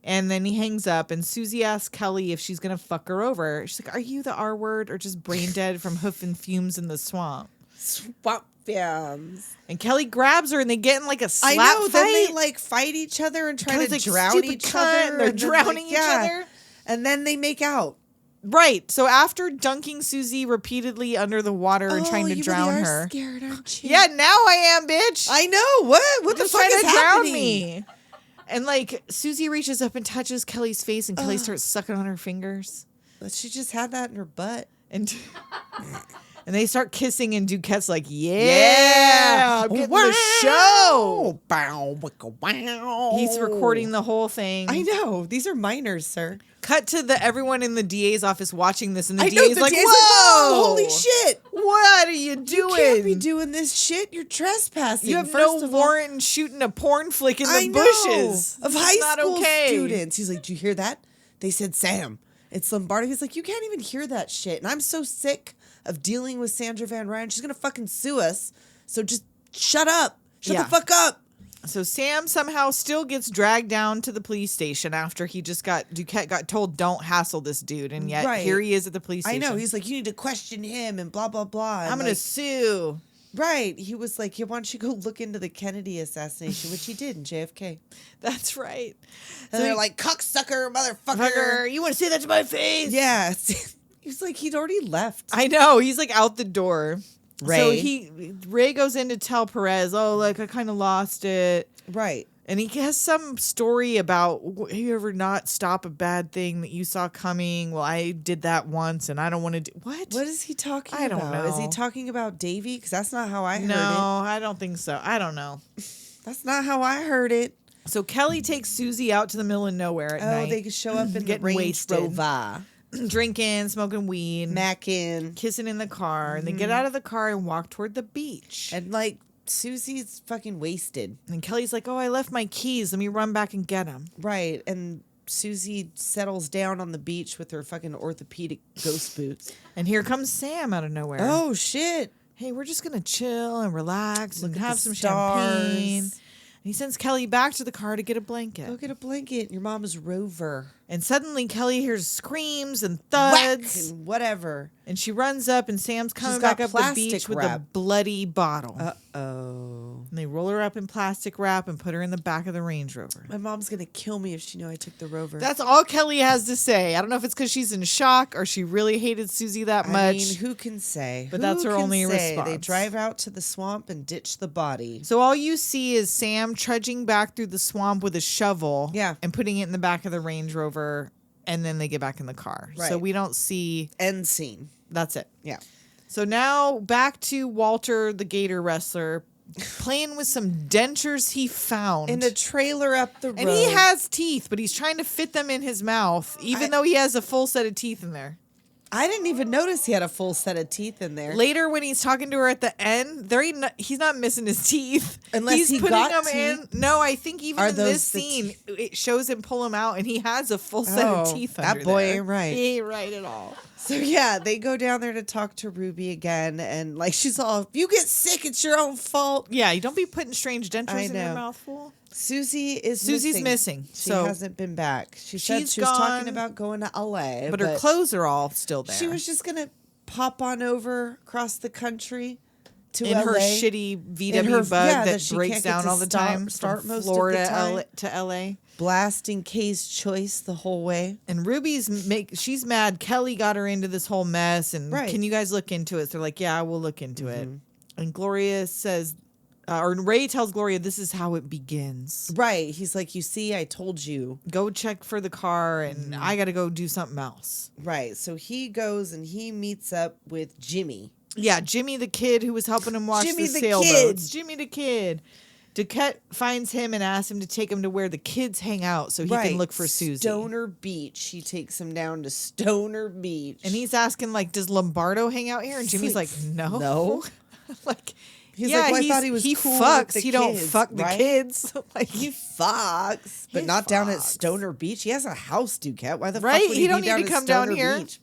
And then he hangs up, and Susie asks Kelly if she's going to fuck her over. She's like, are you the R word or just brain dead from hoofing fumes in the swamp? Swamp films. And Kelly grabs her, and they get in like a slap I know. fight. Then they like fight each other and try Kelly's to like, drown "Stupid each cunt," other. and they're and then, drowning each other. And then they make out. Right. So after dunking Susie repeatedly under the water and trying to you drown really are her. Scared, aren't you? Yeah, now I am, bitch. I know. What the Just fuck trying is to happening? drown me. And like Susie reaches up and touches Kelly's face, and Kelly starts sucking on her fingers. But she just had that in her butt. And and they start kissing, and Duquette's like, yeah, I'm getting the show. Bow, wicka, wow. He's recording the whole thing. I know. These are minors, sir. Cut to everyone in the DA's office watching this, and the I know, DA's the like, DA's whoa, holy shit. what are you doing? You can't be doing this shit. You're trespassing. You have First no of all, warrant and shooting a porn flick in the I know, bushes. of This high is not school okay. students. He's like, "Do you hear that?" They said, "Sam, it's Lombardo." He's like, "You can't even hear that shit." And I'm so sick of dealing with Sandra Van Ryan. She's gonna fucking sue us. So just shut up. Shut Yeah. the fuck up. So Sam somehow still gets dragged down to the police station after Duquette got told don't hassle this dude, and yet Right. here he is at the police I station. know. He's like, "You need to question him," and blah blah blah. And I'm gonna like, sue. Right. He was like, "Yeah, why don't you go look into the Kennedy assassination," which he did in JFK. That's right. And they're like, "Cocksucker, motherfucker." Fucker, you want to say that to my face? Yeah. He's like, he'd already left. I know. He's like out the door. So Ray. Ray goes in to tell Perez, oh, like I kind of lost it. Right. And he has some story about, have you ever not stop a bad thing that you saw coming? Well, I did that once, and I don't want to do... What? What is he talking I don't about? Is he know. talking about Davy? Because that's not how I heard No, it. I don't think so. I don't know. That's not how I heard it. So Kelly takes Susie out to the middle of nowhere at night. They could show up in the Getting Range wasted. Rover. Drinking, smoking weed, Mackin'. kissing in the car. And they get out of the car and walk toward the beach. And like, Susie's fucking wasted. And Kelly's like, oh, I left my keys. Let me run back and get them. Right. And Susie settles down on the beach with her fucking orthopedic ghost boots. And here comes Sam out of nowhere. Oh, shit. Hey, we're just going to chill and relax and Look at have the some stars. champagne. And he sends Kelly back to the car to get a blanket. Go get a blanket. Your mom is Rover. And suddenly Kelly hears screams and Whack thuds. and whatever. And she runs up, and Sam's coming got back up the plastic beach with a wrap. bloody bottle. Uh-oh. And they roll her up in plastic wrap and put her in the back of the Range Rover. My mom's going to kill me if she knew I took the Rover. That's all Kelly has to say. I don't know if it's because she's in shock or she really hated Susie that much. I mean, who can say? But Who that's her can only say? response. They drive out to the swamp and ditch the body. So all you see is Sam trudging back through the swamp with a shovel. Yeah. And putting it in the back of the Range Rover. And then they get back in the car. Right. So we don't see. End scene. That's it. Yeah. So now back to Walter, the Gator wrestler, playing with some dentures he found. In a trailer up the road. And he has teeth, but he's trying to fit them in his mouth, even though he has a full set of teeth in there. I didn't even notice he had a full set of teeth in there. Later, when he's talking to her at the end, he's not missing his teeth. Unless he's he putting got them in. teeth? No, I think even Are in this those the scene, it shows him pull them out, and he has a full set of Oh, teeth. that under boy there. ain't right. He ain't right at all. So yeah, they go down there to talk to Ruby again, and like she's all, if you get sick, it's your own fault. Yeah, you don't be putting strange dentures I in your know. mouth, fool. Susie's missing. She So hasn't been back. She said she's she was talking gone, about going to LA, but her clothes are all still there. She was just gonna pop on over across the country to in LA. her shitty VW In her- bug yeah, that that she breaks can't get down to all the time. start from most of the Florida time. to LA. Blasting Kay's choice the whole way. And she's mad. Kelly got her into this whole mess, and Right. can you guys look into it? So they're like, yeah, we'll look into it. And Gloria says, or Ray tells Gloria, this is how it begins. Right. He's like, you see, I told you. Go check for the car, and I got to go do something else. Right. So he goes and he meets up with Jimmy. Yeah, Jimmy the kid who was helping him watch Jimmy the the sailboats. kid. Jimmy the kid. Duquette finds him and asks him to take him to where the kids hang out so he can look for Susie. Stoner Beach. He takes him down to Stoner Beach. And he's asking, like, does Lombardo hang out here? And Jimmy's like, no. No. Like, He's yeah, like, well, I thought he was he cool fucks. with the he don't kids, fuck the right? kids. Like, He fucks, but He not down at fucks. Stoner Beach. He has a house, Duquette. Why the Right? fuck would He don't be need down to at come down Stoner here. Beach?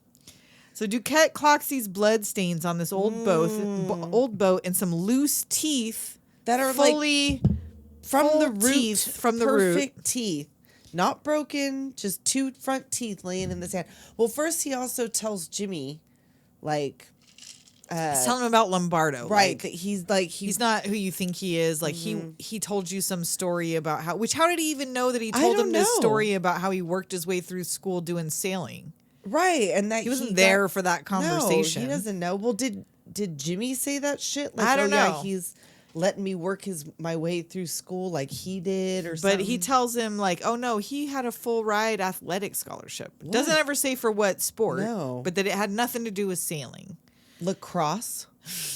So Duquette clocks these blood stains on this old boat and some loose teeth That are like fully from full the root, teeth from the root. perfect teeth, not broken, just two front teeth laying in the sand. Well, first he also tells Jimmy, like, He's telling him about Lombardo. right, like, that he's like he's not who you think he is. Like he told you some story about how did he even know that he told don't him this know. story about how he worked his way through school doing sailing? right, and that He wasn't there for that conversation. No, he doesn't know. Well, did Jimmy say that shit? Like, I don't yeah, know. he's letting me work my way through school like he did, or something. But he tells him like, oh no, he had a full ride athletic scholarship. Doesn't ever say for what sport, No. but that it had nothing to do with sailing, lacrosse,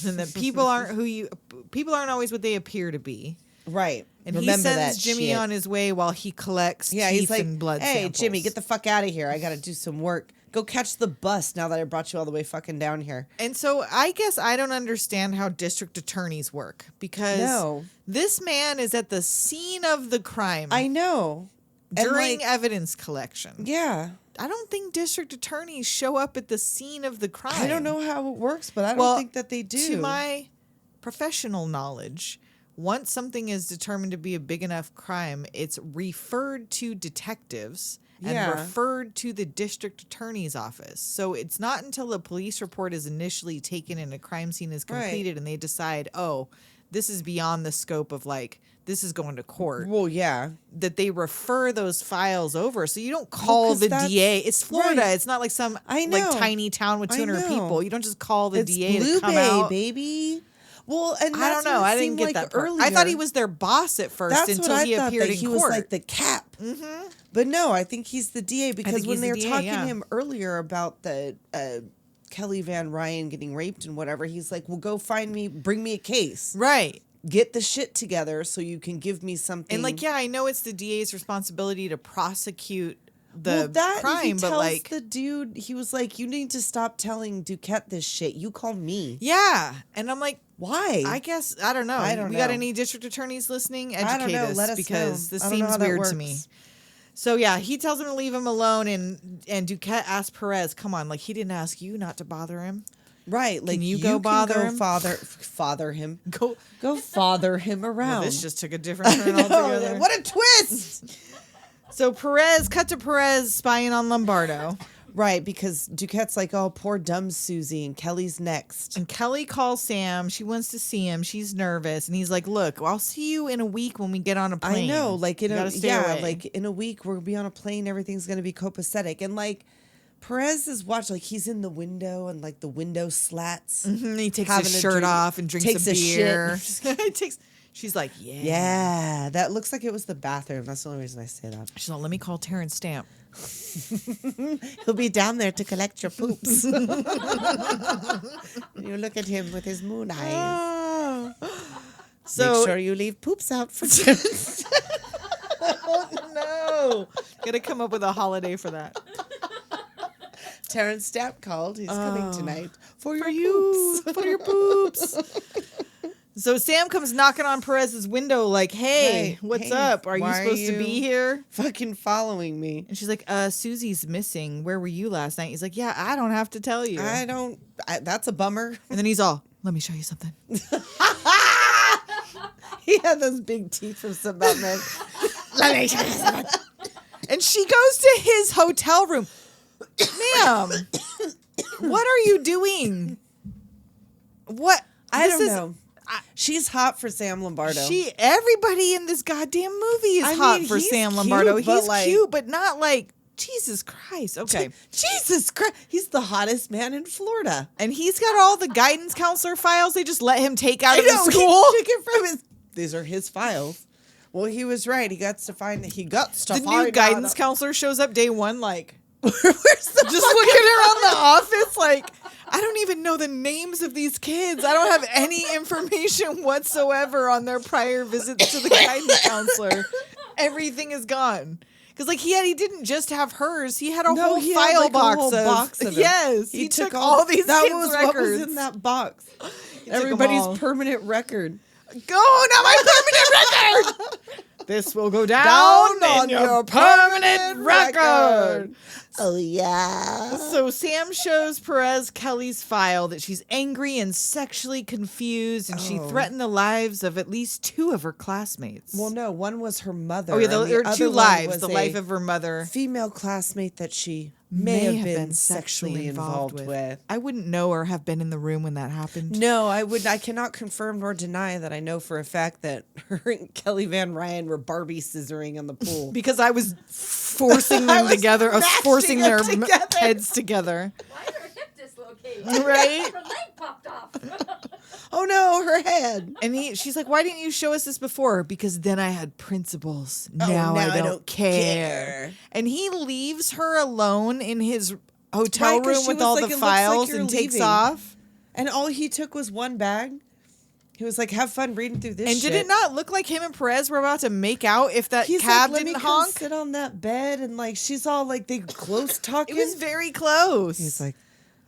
and that people aren't always what they appear to be. right? And Remember he sends that Jimmy shit. on his way while he collects Yeah, teeth he's like, and blood hey, samples. Jimmy, get the fuck out of here. I got to do some work. Go catch the bus now that I brought you all the way fucking down here. And so I guess I don't understand how district attorneys work because No. this man is at the scene of the crime I know. And, during like, evidence collection. yeah. I don't think district attorneys show up at the scene of the crime. I don't know how it works, but I don't Well, think that they do. To my professional knowledge, once something is determined to be a big enough crime, it's referred to detectives and Yeah. referred to the district attorney's office. So it's not until a police report is initially taken and a crime scene is Right. completed and they decide, oh, this is beyond the scope of like, this is going to court, well, yeah. that they refer those files over. So you don't call 'cause the that's- DA. It's Florida. right. It's not like some I like know. tiny town with I 200 know. people. You don't just call the It's DA Blue to come Bay, out. baby. Well, and I that's don't know. what it I didn't seemed get like that part. earlier. I thought he was their boss at first That's until what I he thought, appeared that in he court. was like the cap. Mm-hmm. But no, I think he's the DA because think when he's they the were DA, talking yeah. to him earlier about the Kelly Van Ryan getting raped and whatever, he's like, well, go bring me a case. Right. Get the shit together so you can give me something. And like, yeah, I know it's the DA's responsibility to prosecute the well, that crime, he but tells like, the dude, he was like, you need to stop telling Duquette this shit. You call me. yeah. And I'm like, Why? I guess I don't know. I don't we got know. any district attorneys listening? I Educate don't know. us Let us because know. this I don't know seems how that weird works. to me. So yeah, he tells him to leave him alone, and Duquette asks Perez, "Come on, like he didn't ask you not to bother him. Right. Like you go bother him? Father him. Go." Go father him around. Well, this just took a different turn No, altogether. what a twist! So cut to Perez spying on Lombardo. Right, because Duquette's like, oh, poor dumb Susie, and Kelly's next. And Kelly calls Sam. She wants to see him. She's nervous. And he's like, look, I'll see you in a week when we get on a plane. I know, like in away. like in a week we'll be on a plane, everything's gonna be copacetic. And like Perez is watching, like he's in the window and like the window slats. Mm-hmm. He takes his shirt off and drinks a beer. She's like, yeah. Yeah, that looks like it was the bathroom. That's the only reason I say that. She's like, let me call Terrence Stamp. He'll be down there to collect your poops. You look at him with his moon eyes. So make sure you leave poops out for Terrence. Oh, no. Gotta come up with a holiday for that. Terrence Stamp called. He's coming tonight for your poops. For your poops. So Sam comes knocking on Perez's window like, hey, what's up? Are you supposed to be here? Fucking following me. And she's like, Susie's missing. Where were you last night? He's like, yeah, I don't have to tell you. That's a bummer. And then he's all, let me show you something. He had those big teeth from some Batman. Let me show you something. And she goes to his hotel room. Ma'am, what are you doing? What? I don't know. She's hot for Sam Lombardo. Everybody in this goddamn movie is hot for Sam Lombardo. He's cute, but not like, Jesus Christ. Okay. Jesus Christ. He's the hottest man in Florida. And he's got all the guidance counselor files they just let him take out of the school. He took it from these are his files. Well, he was right. He got to find that the new guidance counselor shows up day one like, where's the just looking around the office like, I don't even know the names of these kids. I don't have any information whatsoever on their prior visits to the guidance counselor. Everything is gone. Because like he didn't just have hers. He had a whole file box of them. Yes, he took all these kids' records. What was in that box. Everybody's permanent record. Go, not my permanent record. This will go down on your permanent record. Oh, yeah. So Sam shows Perez Kelly's file that she's angry and sexually confused, and she threatened the lives of at least 2 of her classmates. Well, no, one was her mother. Oh, yeah, there were 2 lives. The life of her mother. Female classmate that she may have been sexually involved with. I wouldn't know or have been in the room when that happened. No, I cannot confirm nor deny that I know for a fact that her and Kelly Van Ryan were Barbie scissoring in the pool. Because I was forcing them together. I was forcing their heads together. Why is her hip dislocated? Right? Her leg popped off. Oh no, her head. And she's like, why didn't you show us this before? Because then I had principles. Now I don't care. And he leaves her alone in his hotel room with all the files and takes off. And all he took was one bag. He was like, have fun reading through this and shit. Did it not look like him and Perez were about to make out if that He's cab like, didn't Let me honk? come sit on that bed. And like, she's all like, they close talking. It was very close. He's like,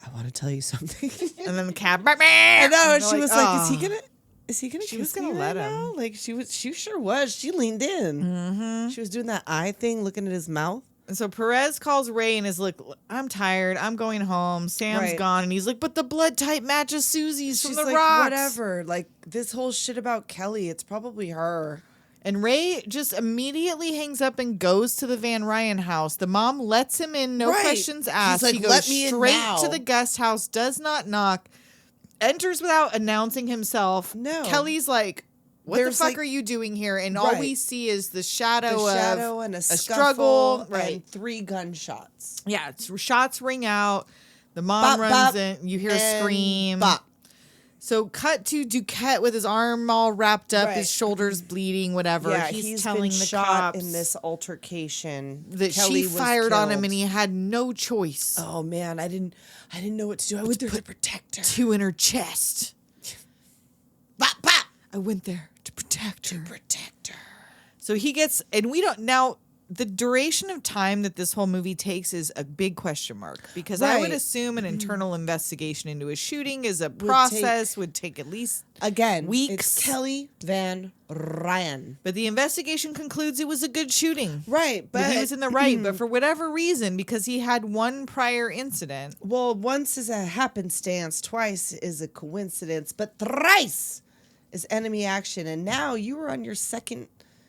I want to tell you something. And then the cab. I know. And she was like, is he gonna She kiss was gonna me let right him. now? Like she sure was. She leaned in. Mm-hmm. She was doing that eye thing, looking at his mouth. And so Perez calls Ray and is like, I'm tired. I'm going home. Sam's gone. And he's like, but the blood type matches Susie's from the like, rocks. Whatever. Like, this whole shit about Kelly, it's probably her. And Ray just immediately hangs up and goes to the Van Ryan house. The mom lets him in, no questions asked. Like, he goes let me straight in now. to the guest house, does not knock, enters without announcing himself. No. Kelly's like, what the fuck are you doing here? And all we see is the shadow and a struggle. And 3 gunshots. Yeah, shots ring out. The mom runs in. You hear a scream. Bop. So cut to Duquette with his arm all wrapped up, his shoulders bleeding, whatever. Yeah, he's been telling the shot cops in this altercation that Kelly she was fired on him killed. and he had no choice. Oh man, I didn't know what to do. I went there to protect her. 2 in her chest. Bop, bop. I went there to protect her. So he gets, and we don't now. The duration of time that this whole movie takes is a big question mark because I would assume an internal investigation into a shooting is a process would take at least weeks. It's Kelly Van Ryan. But the investigation concludes it was a good shooting. Right, but he was in the right. But for whatever reason, because he had one prior incident. Well, once is a happenstance, twice is a coincidence, but thrice is enemy action. And now you were on your second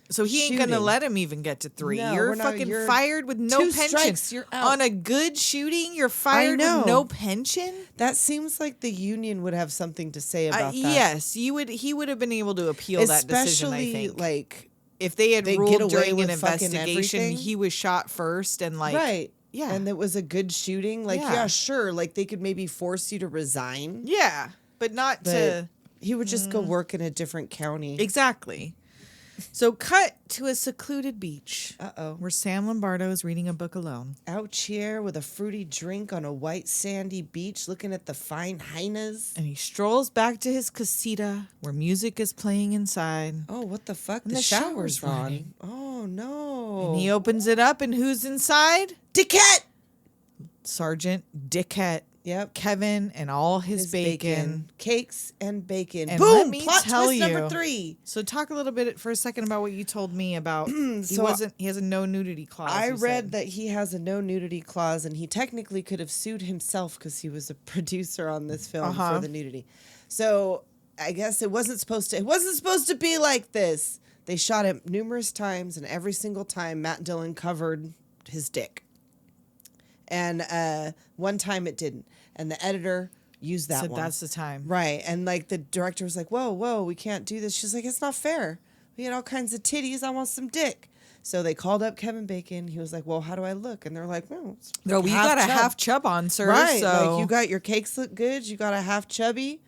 So he ain't going to let him even get to 3. No, you're we're not- fucking you're fired with no 2 pension. strikes, you're out. On a good shooting, you're fired know. with no pension? That seems like the union would have something to say about that. Yes, he would have been able to appeal that decision, I Especially, think. like, if they had they ruled get away during an with fucking investigation, everything. he was shot first and like right. Yeah. And it was a good shooting. Like, Yeah. yeah, sure. Like, they could maybe force you to resign. Yeah, but not But to he would just go work in a different county. exactly. So cut to a secluded beach. Uh-oh. Where Sam Lombardo is reading a book alone. Out here with a fruity drink on a white sandy beach looking at the fine hyenas. And he strolls back to his casita where music is playing inside. Oh, what the fuck? And The the shower's shower's on. running. Oh, no. And he opens it up, and who's inside? Duquette! Sergeant Duquette. Yep. Kevin and all his bacon. Cakes and bacon. And Boom! let me Plot tell twist you- number 3. So talk a little bit for a second about what you told me about. So he has a no nudity clause. I you read said. that he has a no nudity clause, and he technically could have sued himself because he was a producer on this film for the nudity. So I guess it wasn't supposed to be like this. They shot it numerous times, and every single time Matt Dillon covered his dick. And one time it didn't, and the editor used that said one. that's the time. Right. And like the director was like, whoa, we can't do this. She's like, it's not fair. We had all kinds of titties. I want some dick. So they called up Kevin Bacon. He was like, well, how do I look? And they're like, no, it's No, you got a half chub on, sir. Right. So Like, you got your cakes look good. You got a half chubby.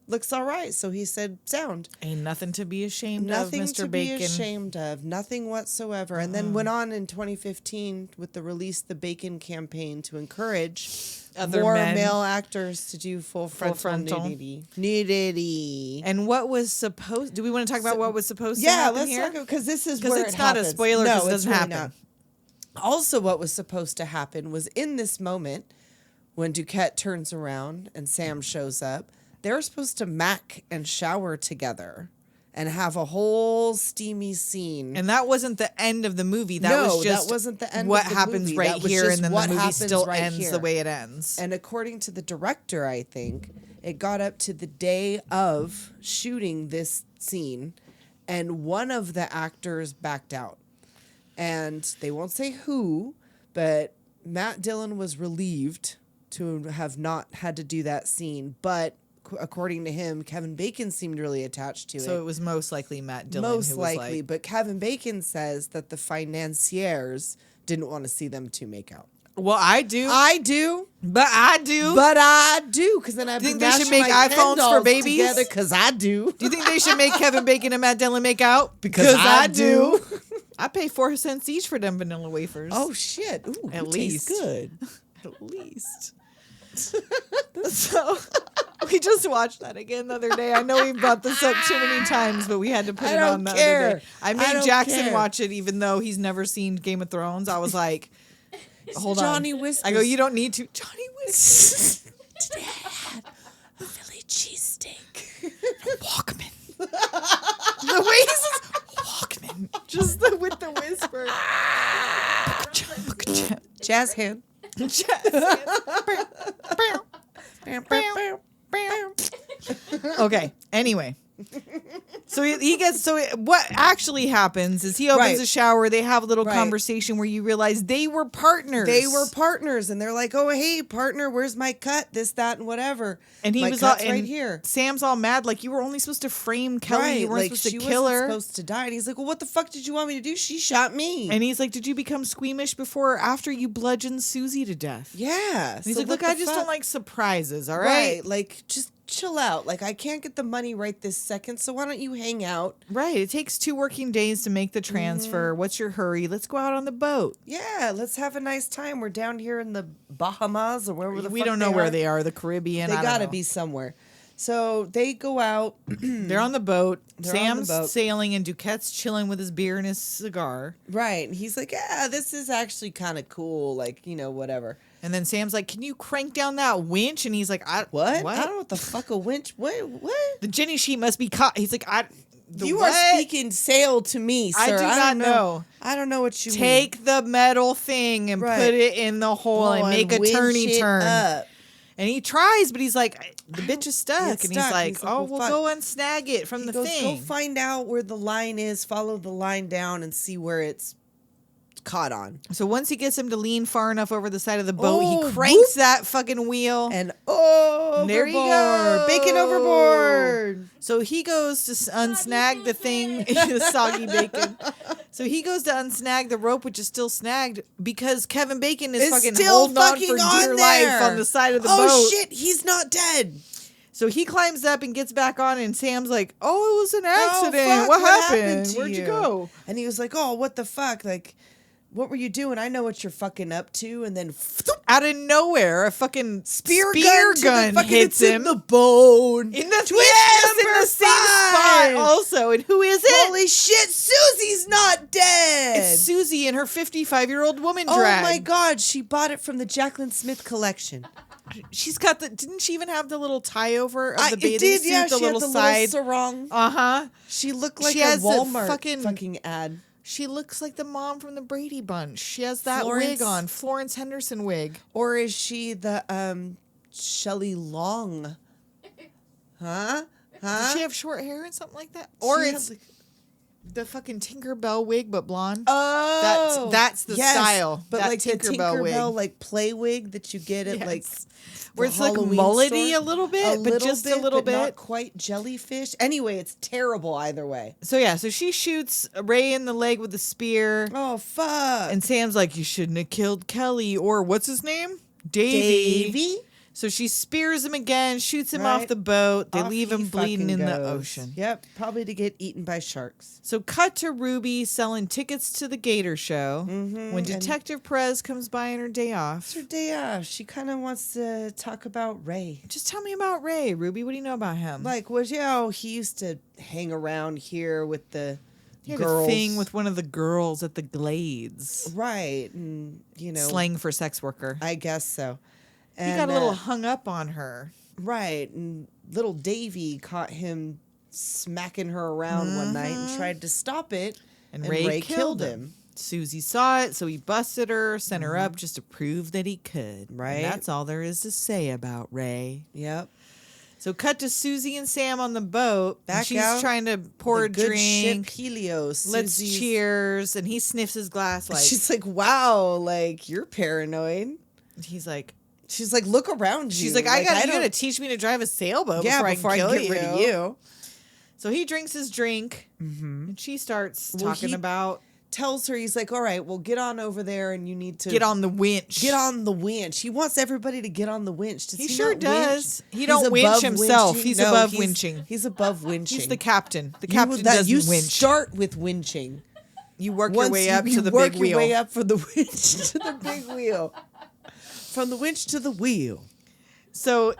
Looks all right. So he said, sound. ain't nothing to be ashamed Nothing of, Mr. to Bacon. be ashamed of. Nothing whatsoever. And then went on in 2015 with the Release the Bacon campaign to encourage Other more men. male actors to do full frontal nudity. Nudity. And what was supposed? Do we want to talk about what was supposed to Yeah, happen let's here? talk because this is 'Cause where it's it not a happens. spoiler 'cause it it's doesn't happen. not. Also, what was supposed to happen was in this moment when Duquette turns around and Sam shows up. They're supposed to mac and shower together and have a whole steamy scene. And that wasn't the end of the movie. That No, was just that wasn't the end what of the happens movie. right That was here, just and then what the movie happens still right ends here. the way it ends. And according to the director, I think, it got up to the day of shooting this scene, and one of the actors backed out. And they won't say who, but Matt Dillon was relieved to have not had to do that scene. But according to him, Kevin Bacon seemed really attached to it. So it was most likely Matt Dillon. Most who was likely, like, but Kevin Bacon says that the financiers didn't want to see them two make out. well, I do, I do. but I do. But I do, because then I've Think been they should mashing make my iPhones Ken for dolls babies? together, because I do. Do you think they should make Kevin Bacon and Matt Dillon make out? Because I do. I pay 4 cents each for them vanilla wafers. Oh shit! Ooh, At it tastes least. good. At least. So we just watched that again the other day. I know we brought this up too many times, but we had to put I it don't on the care. other day. I I made don't Jackson care. watch it, even though he's never seen Game of Thrones. I was like, hold Johnny on. Whispers. I go, you don't need to. Johnny Whispers. Today I had a Philly cheesesteak. Walkman. The way he says Walkman. Just with the whisper. Jazz hand. Okay. Anyway. So he gets, so what actually happens is he opens Right. a shower. They have a little Right. conversation where you realize they were partners. They were partners, and they're like, "Oh, hey, partner, where's my cut? This, that, and whatever." and he my was all, cut's right and here. Sam's all mad. Like, you were only supposed to frame Kelly. Right, You weren't like supposed she to kill wasn't her. supposed to die. And he's like, "Well, what the fuck did you want me to do? She shot me." And he's like, did you become squeamish before or after you bludgeoned Susie to death? yeah, And he's so like, what look, I the just fuck? don't like surprises, all Right, right? like just chill out. Like, I can't get the money right this second, so why don't you hang out? Right. It takes 2 working days to make the transfer. Mm-hmm. What's your hurry? Let's go out on the boat. Yeah, let's have a nice time. We're down here in the Bahamas or wherever the We fuck don't know where they are, the Caribbean. They I don't gotta know. be somewhere. So they go out. They're on the boat. They're on the Sam's boat. sailing, and Duquette's chilling with his beer and his cigar. Right. And he's like, yeah, this is actually kind of cool. Like, whatever. And then Sam's like, "Can you crank down that winch?" And he's like, What? I What? don't know what the fuck a winch. What? The Jenny sheet must be caught." He's like, You what? are speaking sail to me, sir. I do not don't know. I don't know what you mean. Take the metal thing and Right. put it in the hole and make a winch turny it turn." up. And he tries, but he's like, the bitch is stuck. It's And stuck. he's like, He's like, oh, well, we'll fuck. go unsnag it from He the goes, thing. go find out where the line is, follow the line down, and see where it's caught on. So once he gets him to lean far enough over the side of the boat, Oh, he cranks whoop. that fucking wheel. And overboard. There you go. Bacon overboard. So he goes to unsnag the thing, the soggy bacon. So he goes to unsnag the rope, which is still snagged because Kevin Bacon is It's fucking still holding on fucking for on dear there. life on the side of the Oh boat. shit, he's not dead. So he climbs up and gets back on, and Sam's like, "Oh, it was an Oh, accident. fuck, what happened? to Where'd you go?" And he was like, oh, what the fuck? Like, what were you doing? I know what you're fucking up to. And then Out of nowhere, a fucking spear gun gun to the fucking, hits it's him in the bone. in the Twist in number the same 5. spot also. And who is it? Holy shit, Susie's not dead. It's Susie in her 55-year-old woman Oh drag. my god, she bought it from the Jacqueline Smith collection. She's got the. Didn't she even have the little tie over of the It bathing did, suit? yeah, the she little had the side. little sarong. She looked like She a has the Walmart fucking- ad. She looks like the mom from the Brady Bunch. She has that Florence- wig on, Florence Henderson wig. Or is she the Shelley Long? Huh? Does she have short hair and something like that? Or She it's had, like- the fucking Tinkerbell wig, but blonde. Oh, That's the style. But that like the Tinkerbell wig. Tinkerbell like play wig that you get at like Yes. Where the it's like Halloween mullety store. a little bit, but just a little but not bit. quite jellyfish. Anyway, it's terrible either way. So yeah, so she shoots Ray in the leg with a spear. Oh fuck! And Sam's like, you shouldn't have killed Kelly, or what's his name? Davy. So she spears him again, shoots him off Right. the boat. They Off leave he him bleeding fucking in the goes. ocean. Yep, probably to get eaten by sharks. So cut to Ruby selling tickets to the Gator Show when Detective Perez comes by on her day off. It's her day off. She kind of wants to talk about Ray. Just tell me about Ray, Ruby. What do you know about him? Like, he used to hang around here with the he had girls. a thing with one of the girls at the Glades. Right, and Slang for sex worker. I guess so. And, He got a little hung up on her. right, and little Davy caught him smacking her around one night and tried to stop it, And Ray killed him. Susie saw it, so he busted her, sent her up just to prove that he could. Right. And that's all there is to say about Ray. Yep. So cut to Susie and Sam on the boat. And Back she's out trying to pour a The good drink. ship Helios. Let's Susie's- cheers. And he sniffs his glass like She's like, wow, like, you're paranoid. he's like She's like, look around you. she's like, you don't- gotta teach me to drive a sailboat yeah, before I can get kill rid of you. So he drinks his drink and she starts Well, talking he- about Tells her, he's like, all right, well, get on over there and you need to get on the winch. Get on the winch. He wants everybody to get on the winch. Does He he sure not does. winch? He don't He's winch above himself. winching? He's No, above he's- winching. He's above winching. He's the captain. The You- captain that- doesn't you winch. start with winching. You work your Once way up you to the work big your wheel. way up from the winch to the big wheel. From the winch to the wheel. So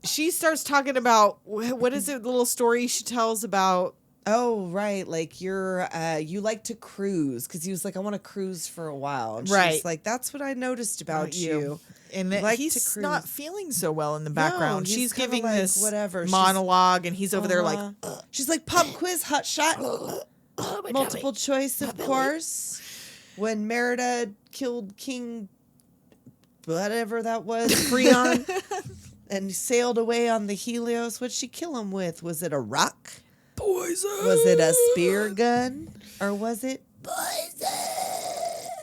she starts talking about what is it? The little story she tells about. Oh, right. Like you like to cruise because he was like, I want to cruise for a while. And Right. she's like, that's what I noticed about you. And that Like to he's cruise. not feeling so well in the background. he's She's kinda giving like, this whatever. She's- monologue, and he's over there like, She's like, pop quiz, hot shot. Multiple choice, of course. When Merida killed King, whatever that was, Creon, and sailed away on the Helios, what'd she kill him with? Was it a rock? poison. Was it a spear gun? Or was it?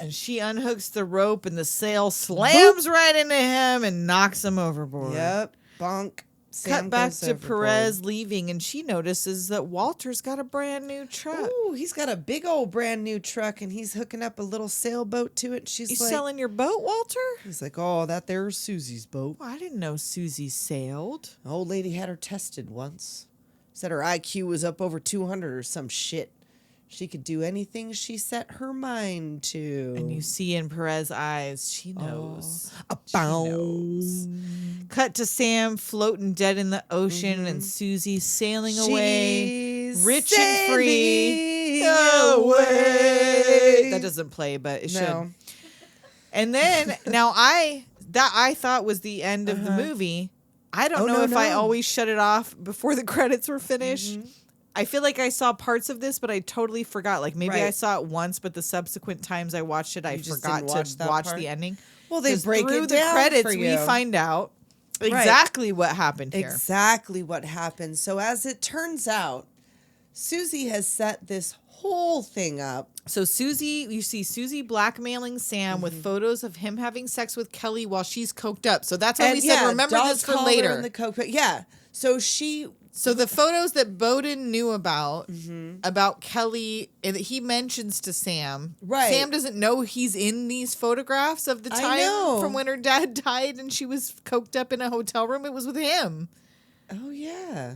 And she unhooks the rope, and the sail slams right into him and knocks him overboard. Yep. Bonk. Sam Cut back goes to overboard. Perez leaving, and she notices that Walter's got a brand new truck. Ooh, he's got a big old brand new truck, and he's hooking up a little sailboat to it. She's You like, selling your boat, Walter? he's like, oh, that there's Susie's boat. Well, I didn't know Susie sailed. The old lady had her tested once. Said her IQ was up over 200 or some shit. She could do anything she set her mind to. And you see in Perez's eyes, she knows. She bow. knows. Cut to Sam floating dead in the ocean and Susie sailing away, She's rich and free. sailing away. That doesn't play, but it No. should. And then now I thought was the end of the movie. I don't Oh, know no, if I no. always shut it off before the credits were finished. I feel like I saw parts of this, but I totally forgot. Like maybe I Right. saw it once, but the subsequent times I watched it, I You just forgot didn't watch to that watch part? the ending. Well, they 'Cause break through it the down credits, for we you. find out Exactly what happened here. Exactly what happened. So as it turns out, Susie has set this whole thing up. So you see Susie blackmailing Sam with photos of him having sex with Kelly while she's coked up. So that's why we said, remember this for later. And the coke, yeah. So the photos that Bowden knew about Kelly, and that he mentions to Sam. Right. Sam doesn't know he's in these photographs of the time from when her dad died and she was coked up in a hotel room. It was with him. Oh, yeah.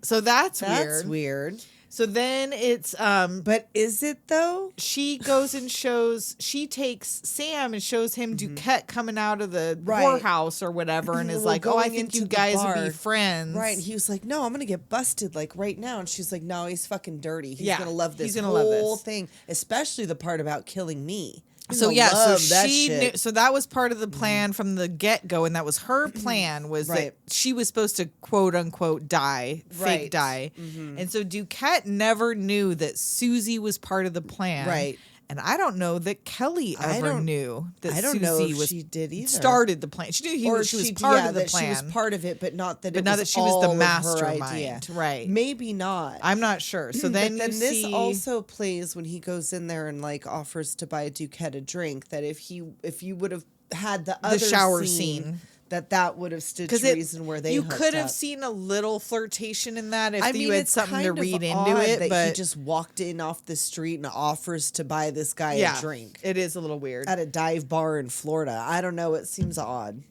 So that's weird. That's weird. So then it's but is it though? She takes Sam and shows him Duquette coming out of the whorehouse or whatever and is like, "Oh, I think you guys would be friends." Right. And he was like, "No, I'm going to get busted like right now." And she's like, "No, he's fucking dirty. He's going to love this whole thing, especially the part about killing me." So so that was part of the plan from the get-go, and that was her plan, was that she was supposed to quote unquote die, fake die. And so Duquette never knew that Susie was part of the plan. Right. And I don't know that Kelly ever knew that Susie she did either. Started the plan. She knew she was part of the plan. She was part of it, but not that she was the mastermind. Right. Maybe not. I'm not sure. So then this also plays when he goes in there and like offers to buy Duquette a drink, that if you would have had the other shower scene that would have stood to reason where they could have seen a little flirtation in that if you had something to read into it, but he just walked in off the street and offers to buy this guy a drink. It is a little weird at a dive bar in Florida. I don't know. It seems odd.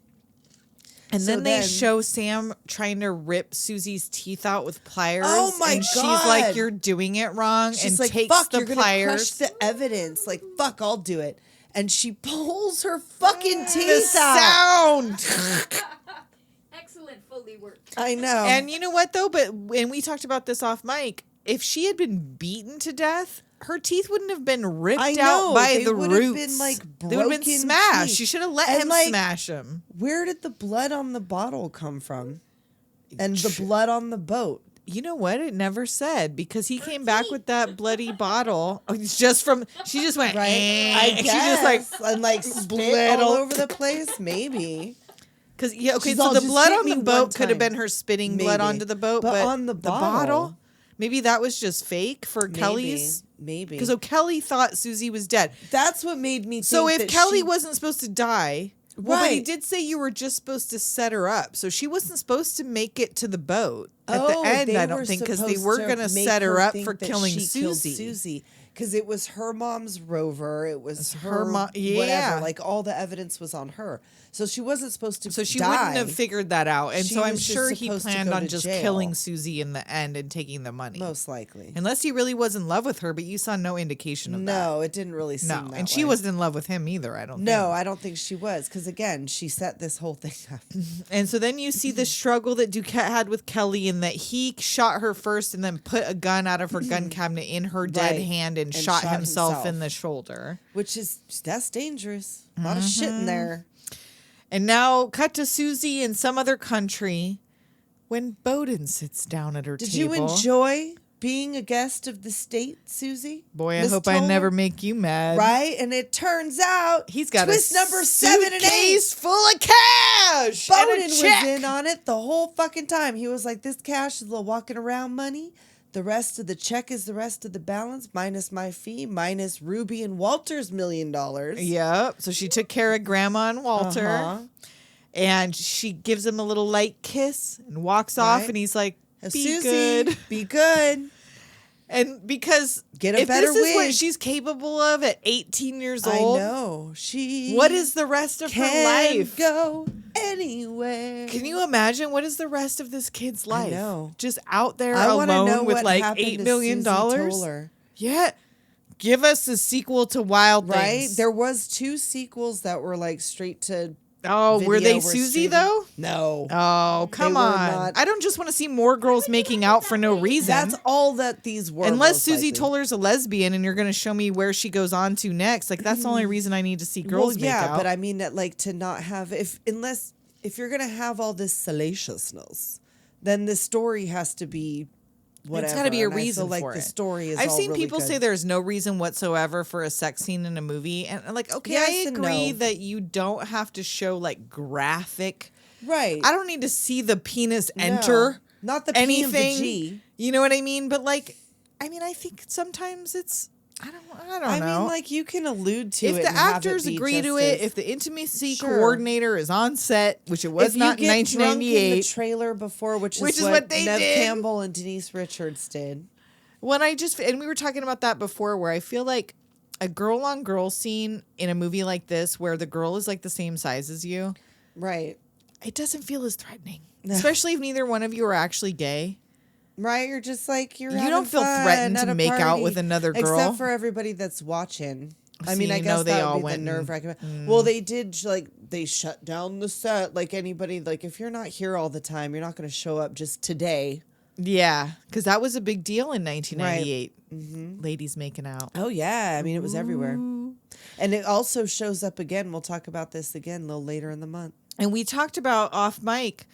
And then they show Sam trying to rip Susie's teeth out with pliers. Oh my God! She's like, "You're doing it wrong," She's and like, takes "Fuck, the you're pliers. Gonna crush the evidence." Like, "Fuck, I'll do it." And she pulls her fucking teeth out. Excellent Foley work. I know. And you know what though? When we talked about this off mic, if she had been beaten to death, her teeth wouldn't have been ripped out by the roots. Been like they would have been smashed. Teeth. She should have let him smash them. Where did the blood on the bottle come from? And the blood on the boat? You know what? It never said, because he came back with that bloody bottle. Oh, it's just from. She just went. Right. I guess. She just like spit all over the place. Maybe. Because so the blood on the boat could have been her spitting blood onto the boat, but on the bottle, maybe that was just fake for Kelly's. Maybe because Kelly thought Susie was dead. That's what made me think. So if Kelly wasn't supposed to die. Well, but he Right. did say you were just supposed to set her up. So she wasn't supposed to make it to the boat at the end, I don't think, because they were going to set her up for killing Susie. Because it was her mom's rover. It was her mom. Yeah. Whatever. Like, all the evidence was on her. So she wasn't supposed to So she die. wouldn't have figured that out. And She so I'm was just sure he supposed to planned go on to just jail. killing Susie in the end and taking the money. Most likely. Unless he really was in love with her, but you saw no indication of that. No, it didn't really seem that and she way. wasn't in love with him either, I don't think. No, I don't think she was. Because, again, she set this whole thing up. And so then you see the struggle that Duquette had with Kelly, and that he shot her first and then put a gun out of her gun cabinet in her dead hand and shot himself in the shoulder. Which that's dangerous. A lot of shit in there. And now cut to Susie in some other country when Bowden sits down at her Did table. you enjoy being a guest of the state, Susie? Boy, I Miss hope I Toller? never make you mad. Right? And it turns out He's got twist a number 7 and 8 suitcase full of cash. Bowden and a was check. in on it the whole fucking time. He was like, "This cash is the walking around money. The rest of the check is the rest of the balance, minus my fee, minus Ruby and Walter's $1 million." Yep. So she took care of Grandma and Walter. Uh-huh. And she gives him a little light kiss and walks off. Right. And he's like, "Be Susie, good." be good. And because Get a if better this is what wig. she's capable of at 18 years I old, know. She what is the rest of her can life? go anywhere. Can you imagine what is the rest of this kid's life? know. Just out there I wanna know alone with what like happened $8 to million. Suzie Toller. Yeah. Give us a sequel to Wild Right? Things. There was 2 sequels that were like straight to Oh, were video they Susie streaming. though? No. Oh, come were on. not. I don't just want to see more girls making out for no reason. That's all that these were. Unless most Suzie likely. Toller's a lesbian and you're going to show me where she goes on to next. Like, that's the only reason I need to see girls make out. but I mean that, like, to not have if you're gonna have all this salaciousness, then the story has to be whatever. It's got to be a And I feel reason like for the it. story is I've all seen really people good. say there's no reason whatsoever for a sex scene in a movie, and like, okay, I Yes and agree no. that you don't have to show like graphic. Right. I don't need to see the penis enter. Not the P and the anything. G. You know what I mean? But like, I mean, I think sometimes it's. I don't know. I mean, like you can allude to if it. the and have actors it be agree to just it, as- if the intimacy Sure. coordinator is on set, which it was if not you in get drunk in the 1998. trailer before, which Which is is what they Neve did. Campbell and Denise Richards did. And we were talking about that before, where I feel like a girl on girl scene in a movie like this, where the girl is like the same size as you, Right. it doesn't feel as threatening, especially if neither one of you are actually gay. Right, you're just like You don't feel threatened to make out with another girl. except for everybody that's watching. I mean, See, I guess no, they that all would be went the and- nerve wracking. Well, they did they shut down the set. Like anybody, like if you're not here all the time, you're not going to show up just today. Yeah, because that was a big deal in 1998. Ladies making out. Oh yeah, I mean it was everywhere, and it also shows up again. We'll talk about this again a little later in the month. And we talked about off mic.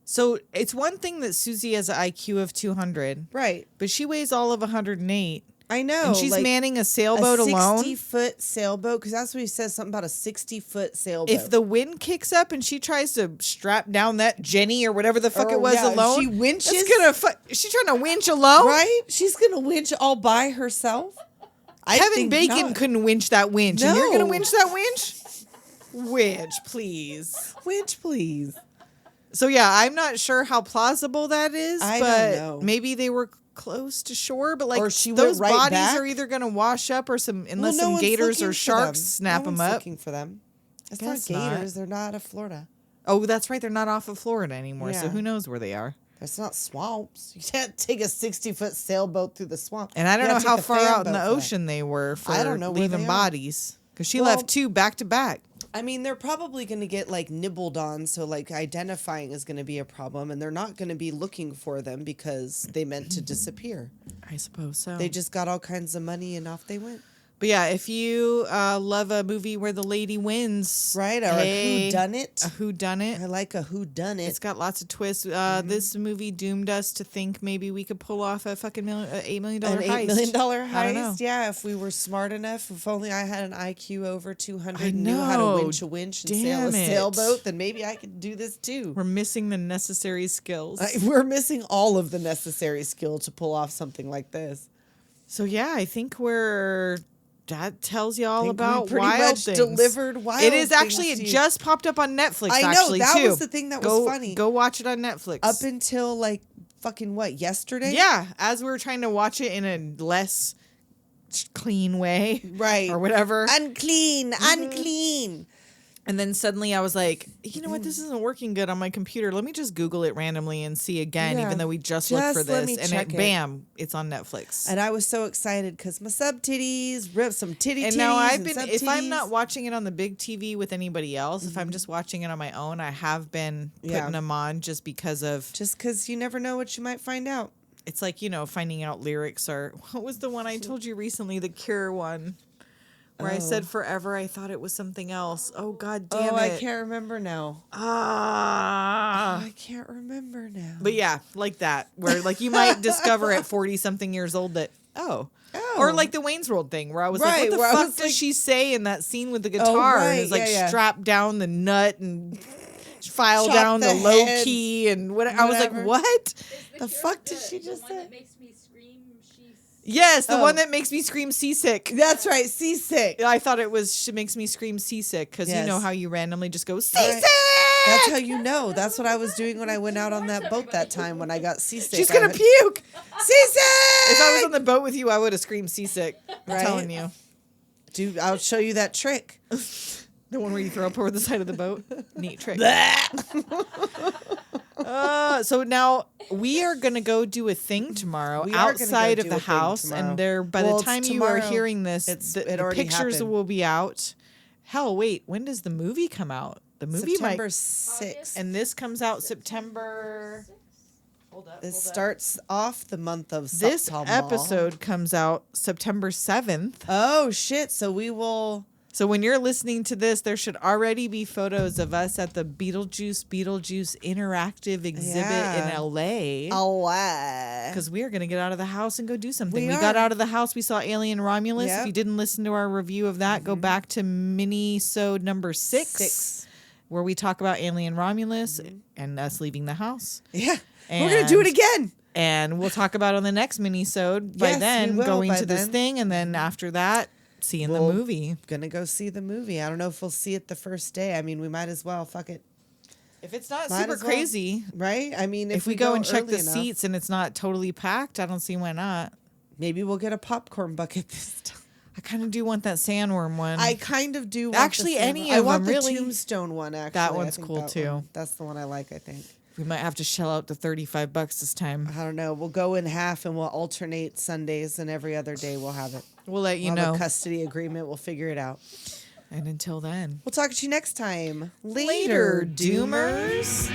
So it's one thing that Susie has an IQ of 200, Right, but she weighs all of 108. I know. And she's like, manning a sailboat a alone. 60-foot sailboat, because that's what he says. Something about a 60-foot sailboat. If the wind kicks up and she tries to strap down that Jenny or whatever the fuck Or, it was yeah, alone, she winches? It's gonna she's trying to winch alone. right, she's gonna winch all by herself. I Kevin think Bacon not. couldn't winch that winch, and you're gonna No. winch that winch? Winch, please. Winch, please. So yeah, I'm not sure how plausible that is, I but don't know. maybe they were close to shore. But like Or she went those right bodies back. are either gonna wash up or unless Well, some one's gators looking or for sharks them. snap No them one's up. looking for them. It's Guess not not. gators. They're not out of Florida. Oh, that's right. They're not off of Florida anymore, so Yeah. who knows where they are. It's not swamps. You can't take a 60-foot sailboat through the swamp. And I don't You know gotta how take the far fan out in boat the for that. ocean they were for I don't know where leaving they are. bodies. Because she Well- left 2 back to back. I mean, they're probably going to get like nibbled on, so like identifying is going to be a problem, and they're not going to be looking for them because they meant to disappear. I suppose so. They just got all kinds of money and off they went. But yeah, if you love a movie where the lady wins, Right? Or a whodunit. a whodunit. I like a whodunit. It's got lots of twists. This movie doomed us to think maybe we could pull off a fucking $8 million An heist. $8 million I don't know. heist. Yeah, if we were smart enough, if only I had an IQ over 200 I and knew how to know. winch a winch and sail a Damn it. sailboat, then maybe I could do this too. We're missing the necessary skills. We're missing all of the necessary skill to pull off something like this. So yeah, I think that tells you all Think we about pretty Wild much Things. delivered Wild It is Things actually. It to you. just popped up on Netflix. I know, actually, that too. was the thing that was funny. Go watch it on Netflix. Up until like fucking what, yesterday? yeah, as we were trying to watch it in a less clean way, Right. or whatever. Unclean, unclean. And then suddenly I was like, you know what? This isn't working good on my computer. Let me just Google it randomly and see again, Yeah. even though we just looked for Just let this. me And check it. bam, it's on Netflix. And I was so excited because my sub titties, ripped some titty And titties. now I've and been, sub if I'm titties. not watching it on the big TV with anybody else, if I'm just watching it on my own, I have been putting Yeah. them on just because of, Just because you never know what you might find out. it's like, finding out lyrics or, what was the one I told you recently, the Cure one, where I said forever, I thought it was something else. Oh, God damn I it. can't remember now. Ah. I can't remember now. But yeah, like that, where like you might discover at 40 something years old that, or like the Wayne's World thing where I was Right, like, what where I the fuck was does like- she say in that scene with the guitar? right, And it's like yeah, yeah. strap down the nut and file Chop down the, the low head, key and what I was like, whatever. what? The fuck did she just the say? one that makes me scream, she's... Yes, the Oh. one that makes me scream seasick. That's right, seasick. I thought it was she makes me scream seasick because you know Yes. how you randomly just go seasick. That's how you know. That's what I was doing when I went out on that boat that time when I got seasick. She's I gonna went, puke. Seasick! If I was on the boat with you, I would have screamed seasick. I'm Right? telling you. Dude, I'll show you that trick. The one where you throw up over the side of the boat. Neat trick. So now we are gonna go do a thing tomorrow We are gonna go outside of do the a thing house, tomorrow. and there by Well, the it's time you are tomorrow. hearing this, It the already pictures happened. will be out. Hell, wait, when does the movie come out? The movie September might, 6th. and this comes out September. Hold up. This starts off the month of This September. episode comes out September 7th. Oh shit! So we will. So when you're listening to this, there should already be photos of us at the Beetlejuice interactive exhibit in LA. Oh, Because we are going to get out of the house and go do something. We are. got out of the house. We saw Alien Romulus. Yep. If you didn't listen to our review of that, go back to mini-sode number 6, where we talk about Alien Romulus and us leaving the house. Yeah. And we're going to do it again. And we'll talk about on the next mini-sode. By Yes, then, we will going by to this then. thing. And then after that, seeing the movie. Gonna go see the movie. I don't know if we'll see it the first day. I mean, we might as well. Fuck it. If it's not Might super as well. crazy, Right? I mean, if we go and check early the enough, seats and it's not totally packed, I don't see why not. maybe we'll get a popcorn bucket this time. I kind of do want that sandworm one. I kind of do. Want Actually, the any I of want them, the really. Tombstone one. Actually, That I one's think cool, that too. one. That's the one I like. I think. We might have to shell out the $35 this time. I don't know. We'll go in half and we'll alternate Sundays, and every other day we'll have it. We'll let you We'll have know. a custody agreement. We'll figure it out. And until then, We'll talk to you next time. later, Doomers.